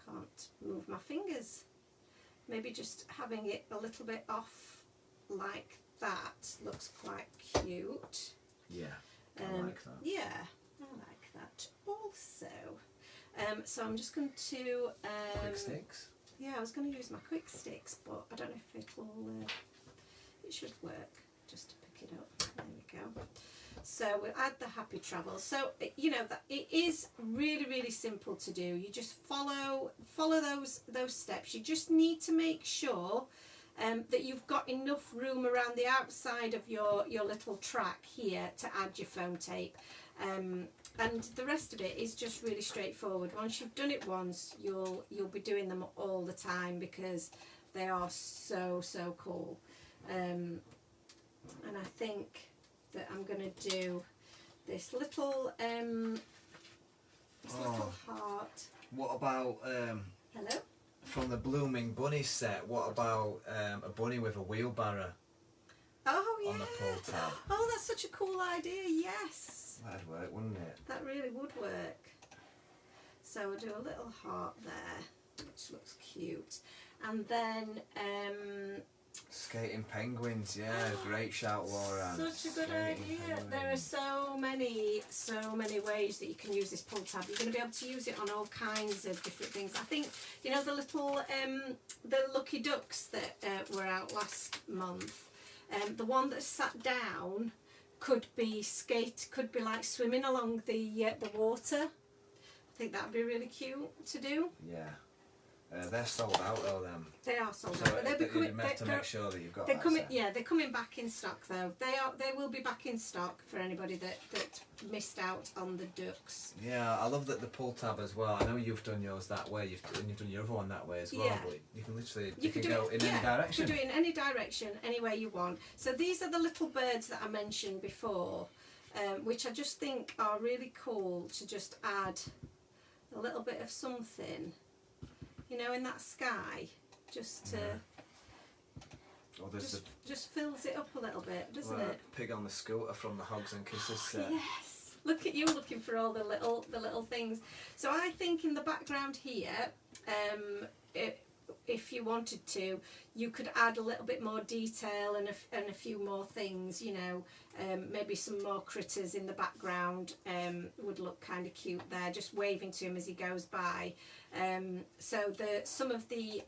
can't move my fingers, maybe just having it a little bit off like that looks quite cute. Yeah, I like that. Yeah, I like that also. So I'm just going to... Quick sticks? Yeah, I was going to use my quick sticks, but I don't know if it'll... it should work, just to pick it up. There we go. So we'll add the Happy Travel. So you know that it is really simple to do. You just follow those steps. You just need to make sure that you've got enough room around the outside of your little track here to add your foam tape. And the rest of it is just really straightforward. Once you've done it once, you'll be doing them all the time because they are so cool. And I think that I'm going to do this little little heart. What about Hello? from the Blooming Bunny set? What about a bunny with a wheelbarrow Oh yeah. on the pull tab? Oh, that's such a cool idea. Yes. That'd work, wouldn't it? That really would work. So we'll do a little heart there, which looks cute. And then Skating penguins, yeah, great shout, Laura. Such a good Skating idea. penguins. There are so many ways that you can use this pull tab. You're going to be able to use it on all kinds of different things. I think, you know, the little, the Lucky Ducks that were out last month, the one that sat down could be like swimming along the water. I think that'd be really cute to do. Yeah. They're sold out though, them. They are sold So out. But they're becoming. you have to make sure that you've got They're that coming. set. Yeah, they're coming back in stock though. They will be back in stock for anybody that missed out on the ducks. Yeah, I love that the pull tab as well. I know you've done yours that way. You've done your other one that way as well. Yeah. But you can literally You can can go do it, in any direction. You can do it in any direction, any way you want. So these are the little birds that I mentioned before, which I just think are really cool to just add a little bit of something, you know, in that sky, just to Oh, there's just fills it up a little bit, doesn't the it? pig on the scooter from the Hugs and Kisses set. Yes. Look at you looking for all the little things. So I think in the background here, if you wanted to, you could add a little bit more detail and a few more things. You know, maybe some more critters in the background would look kind of cute there, just waving to him as he goes by. So some of the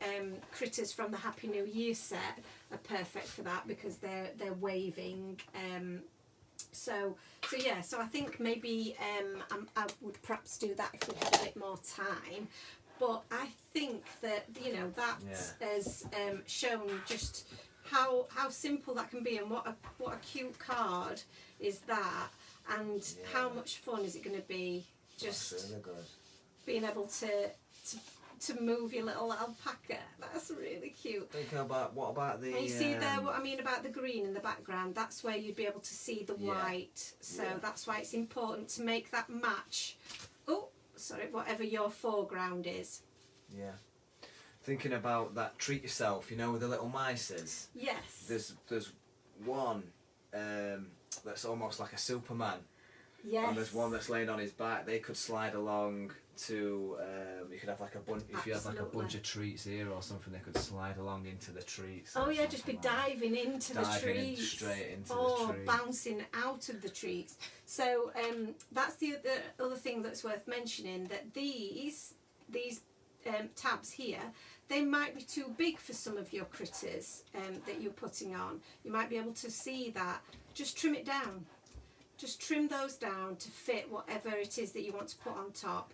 critters from the Happy New Year set are perfect for that because they're waving. So I think maybe I would perhaps do that if we had a bit more time. But I think that, you know, that has shown just how simple that can be, and what a cute card is that, and how much fun is it going to be just That's really good. being able to move your little alpaca. That's really cute. Thinking about what about the? And you see there what I mean about the green in the background? That's where you'd be able to see the white. So that's why it's important to make that match. Oh, sorry, whatever your foreground is. Yeah. Thinking about that treat yourself, you know, with the little mices. Yes. There's one that's almost like a Superman. Yes. And there's one that's laying on his back. They could slide along to. You could have like a bunch. If you have like a bunch of treats here or something, they could slide along into the treats. Oh yeah, just be diving into the treats. Straight into or the treats. bouncing out of the treats. So that's the other thing that's worth mentioning, that these tabs here, they might be too big for some of your critters that you're putting on. You might be able to see that. Just trim it down. Just trim those down to fit whatever it is that you want to put on top.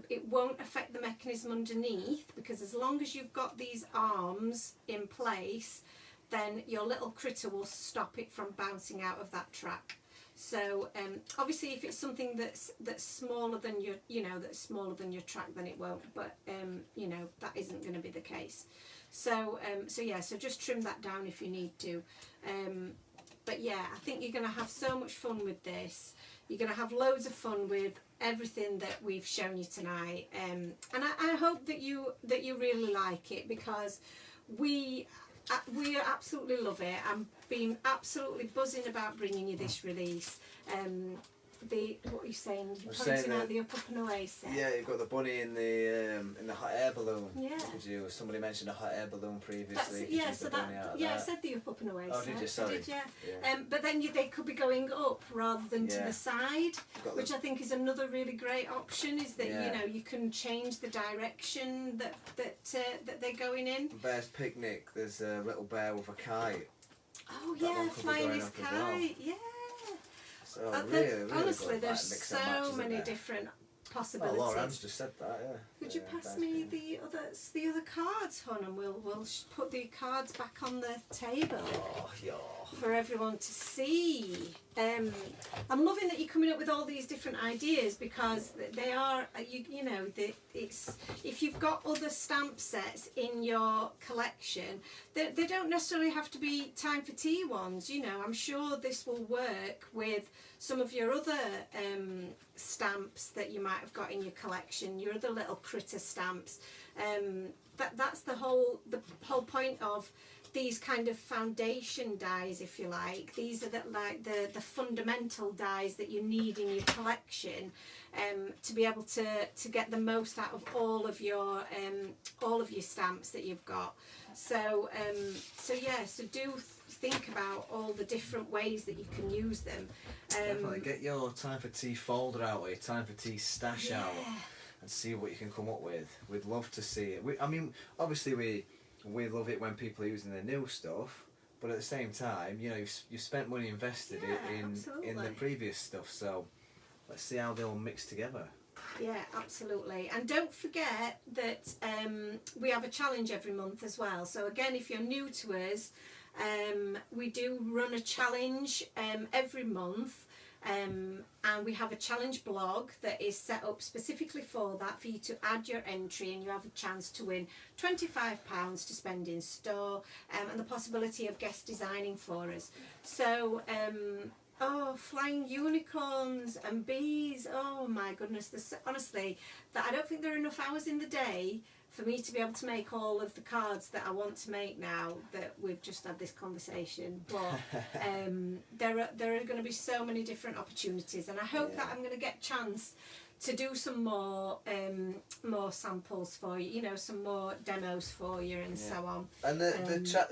It won't affect the mechanism underneath, because as long as you've got these arms in place, then your little critter will stop it from bouncing out of that track. So obviously, if it's something that's smaller than that's smaller than your track, then it won't. But you know, that isn't going to be the case. So so just trim that down if you need to. But yeah, I think you're going to have so much fun with this. You're going to have loads of fun with everything that we've shown you tonight. And I hope that you really like it, because we absolutely love it. I'm being absolutely buzzing about bringing you this release. What are you saying? You're pointing out the Up and Away set. Yeah, you've got the bunny in the hot air balloon. Yeah. Somebody mentioned a hot air balloon previously. I said the Up and Away set. Oh, did you? Sorry. I did, yeah. But then they could be going up rather than to the side, which I think is another really great option. Is that you know, you can change the direction that they're going in. Bear's Picnic. There's a little bear with a kite. Oh yeah, flying his kite. Yeah. So really honestly, good, there's mix and match, so many there? different Oh, possibilities. Laura's just said that, yeah. Could you pass me the other cards, hon, and we'll put the cards back on the table for everyone to see. I'm loving that you're coming up with all these different ideas, because they are it's if you've got other stamp sets in your collection, they don't necessarily have to be Time for Tea ones. You know, I'm sure this will work with some of your other stamps that you might have got in your collection, your other little critter stamps. That's the whole point of these kind of foundation dies, if you like. These are the fundamental dies that you need in your collection to be able to get the most out of all of your stamps that you've got. So so do think about all the different ways that you can use them. Definitely get your Time for Tea folder out or your Time for Tea stash out and see what you can come up with. We'd love to see it. I mean, obviously we love it when people are using their new stuff, but at the same time, you know, you've spent money invested in the previous stuff, so let's see how they all mix together. Yeah, absolutely. And don't forget that we have a challenge every month as well. So again, if you're new to us, we do run a challenge every month. And we have a challenge blog that is set up specifically for that, for you to add your entry, and you have a chance to win £25 to spend in store, and the possibility of guest designing for us. So flying unicorns and bees, oh my goodness, honestly, that I don't think there are enough hours in the day for me to be able to make all of the cards that I want to make now that we've just had this conversation. But there are going to be so many different opportunities, and I hope that I'm going to get a chance to do some more samples for you, you know, some more demos for you and so on. And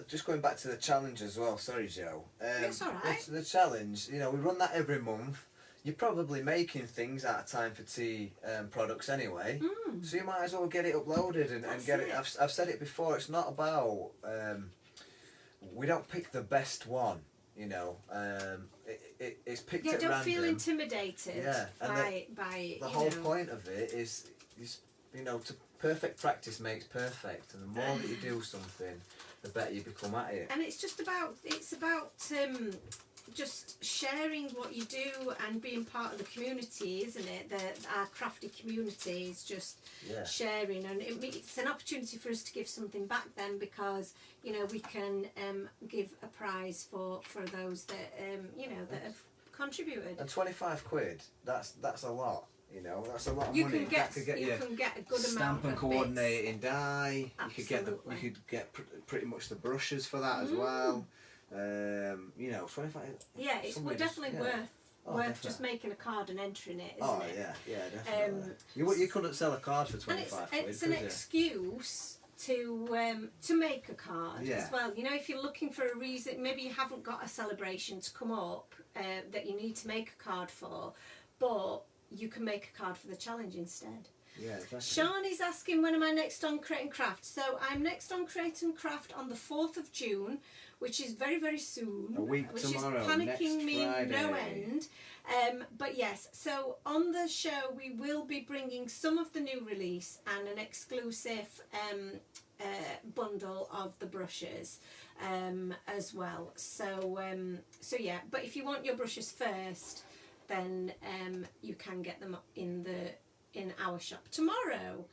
just going back to the challenge as well, sorry Joe. It's alright. The challenge, you know, we run that every month. You're probably making things out of Time for Tea products anyway, so you might as well get it uploaded and get it. I've said it before, it's not about, we don't pick the best one, you know, it's picked at random. Yeah, don't feel intimidated by the whole point of it is, you know, perfect practice makes perfect, and the more that you do something, the better you become at it. And it's about just sharing what you do and being part of the community, isn't it? Our crafty community is just sharing, and it's an opportunity for us to give something back then, because you know we can give a prize for those that you know that have contributed. And £25, that's a lot. You know, that's a lot of you money. You can get a good stamp amount and of coordinating die. Absolutely. You could get pretty much the brushes for that as well. You know, 25. Yeah, it's definitely worth definitely. Just making a card and entering it, isn't it? Yeah, definitely. You couldn't sell a card for 25 quid, it's an excuse to make a card as well. You know, if you're looking for a reason, maybe you haven't got a celebration to come up that you need to make a card for, but you can make a card for the challenge instead. Yeah, exactly. Sean is asking, when am I next on Create and Craft? So I'm next on Create and Craft on the 4th of June, which is very, very soon. A week which tomorrow, is panicking next me Friday. no end. But yes, so on the show we will be bringing some of the new release and an exclusive bundle of the brushes as well. So yeah, but if you want your brushes first, then you can get them in our shop tomorrow.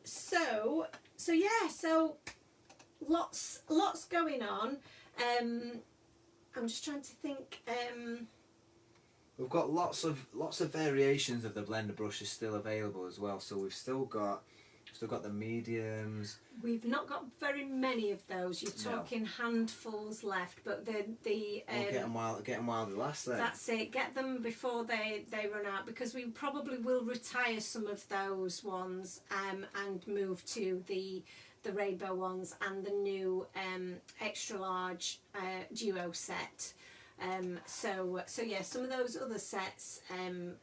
So lots going on. I'm just trying to think. We've got lots of variations of the blender brushes still available as well. So we've still got the mediums. We've not got very many of those. You're talking handfuls left, but the we'll get them while they last. Then that's it. Get them before they run out, because we probably will retire some of those ones and move to the rainbow ones and the new extra large duo set. So yeah, some of those other sets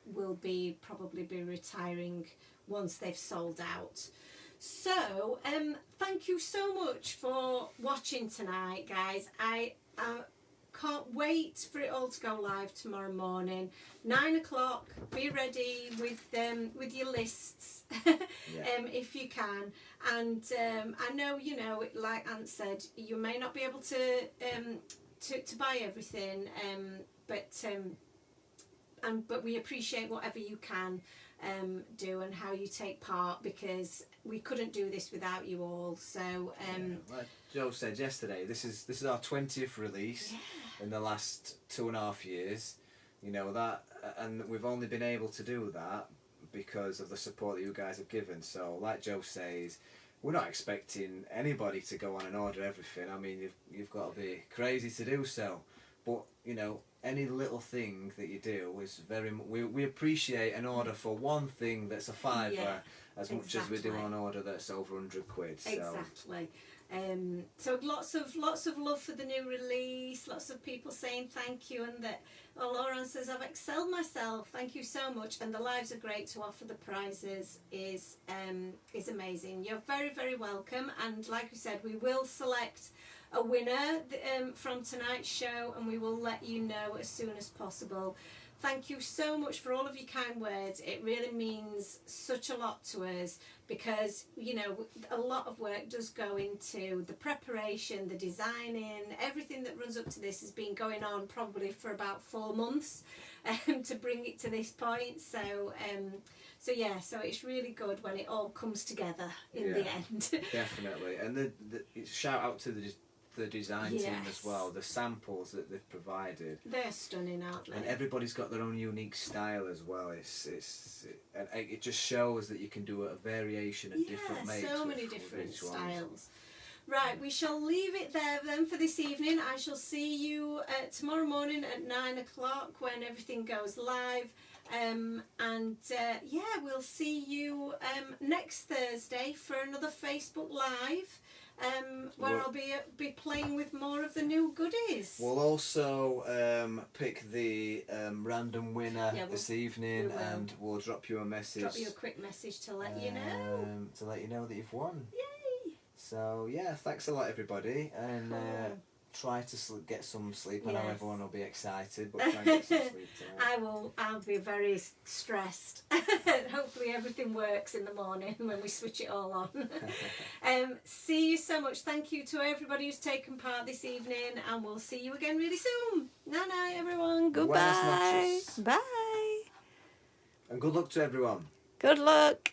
will probably be retiring once they've sold out. So thank you so much for watching tonight, guys. I can't wait for it all to go live tomorrow morning, 9 o'clock. Be ready with your lists if you can. And I know, you know, like Ant said, you may not be able to buy everything, but we appreciate whatever you can do and how you take part, because we couldn't do this without you all. So like Joe said yesterday, this is our 20th release in the last 2.5 years. You know that, and we've only been able to do that because of the support that you guys have given. So like Joe says, we're not expecting anybody to go on and order everything. I mean, you've got to be crazy to do so. But, you know, any little thing that you do is we appreciate an order for one thing that's a fiver as much as we do an order that's over 100 quid. So. Exactly. So lots of love for the new release, lots of people saying thank you, and that Lauren says, I've excelled myself, thank you so much, and the lives are great to offer the prizes is amazing. You're very, very welcome, and like we said, we will select a winner from tonight's show, and we will let you know as soon as possible. Thank you so much for all of your kind words. It really means such a lot to us, because, you know, a lot of work does go into the preparation, the designing, everything that runs up to this has been going on probably for about 4 months to bring it to this point. So so it's really good when it all comes together in the end. Definitely. And the shout out to the design team as well. The samples that they've provided, they're stunning, aren't they? And everybody's got their own unique style as well. And it just shows that you can do a variation of different makes. So many different styles. Right, we shall leave it there then for this evening. I shall see you tomorrow morning at 9 o'clock when everything goes live. We'll see you next Thursday for another Facebook Live. Where I'll be playing with more of the new goodies. We'll also pick the random winner this evening, and we'll drop you a message. Drop you a quick message to let you know. To let you know that you've won. Yay! So thanks a lot, everybody, and try to get some sleep. I know everyone will be excited, but try and get some sleep tonight. I'll be very stressed. Hopefully everything works in the morning when we switch it all on. See you so much. Thank you to everybody who's taken part this evening, and we'll see you again really soon. Night, everyone. Goodbye. Bye. And good luck to everyone. Good luck.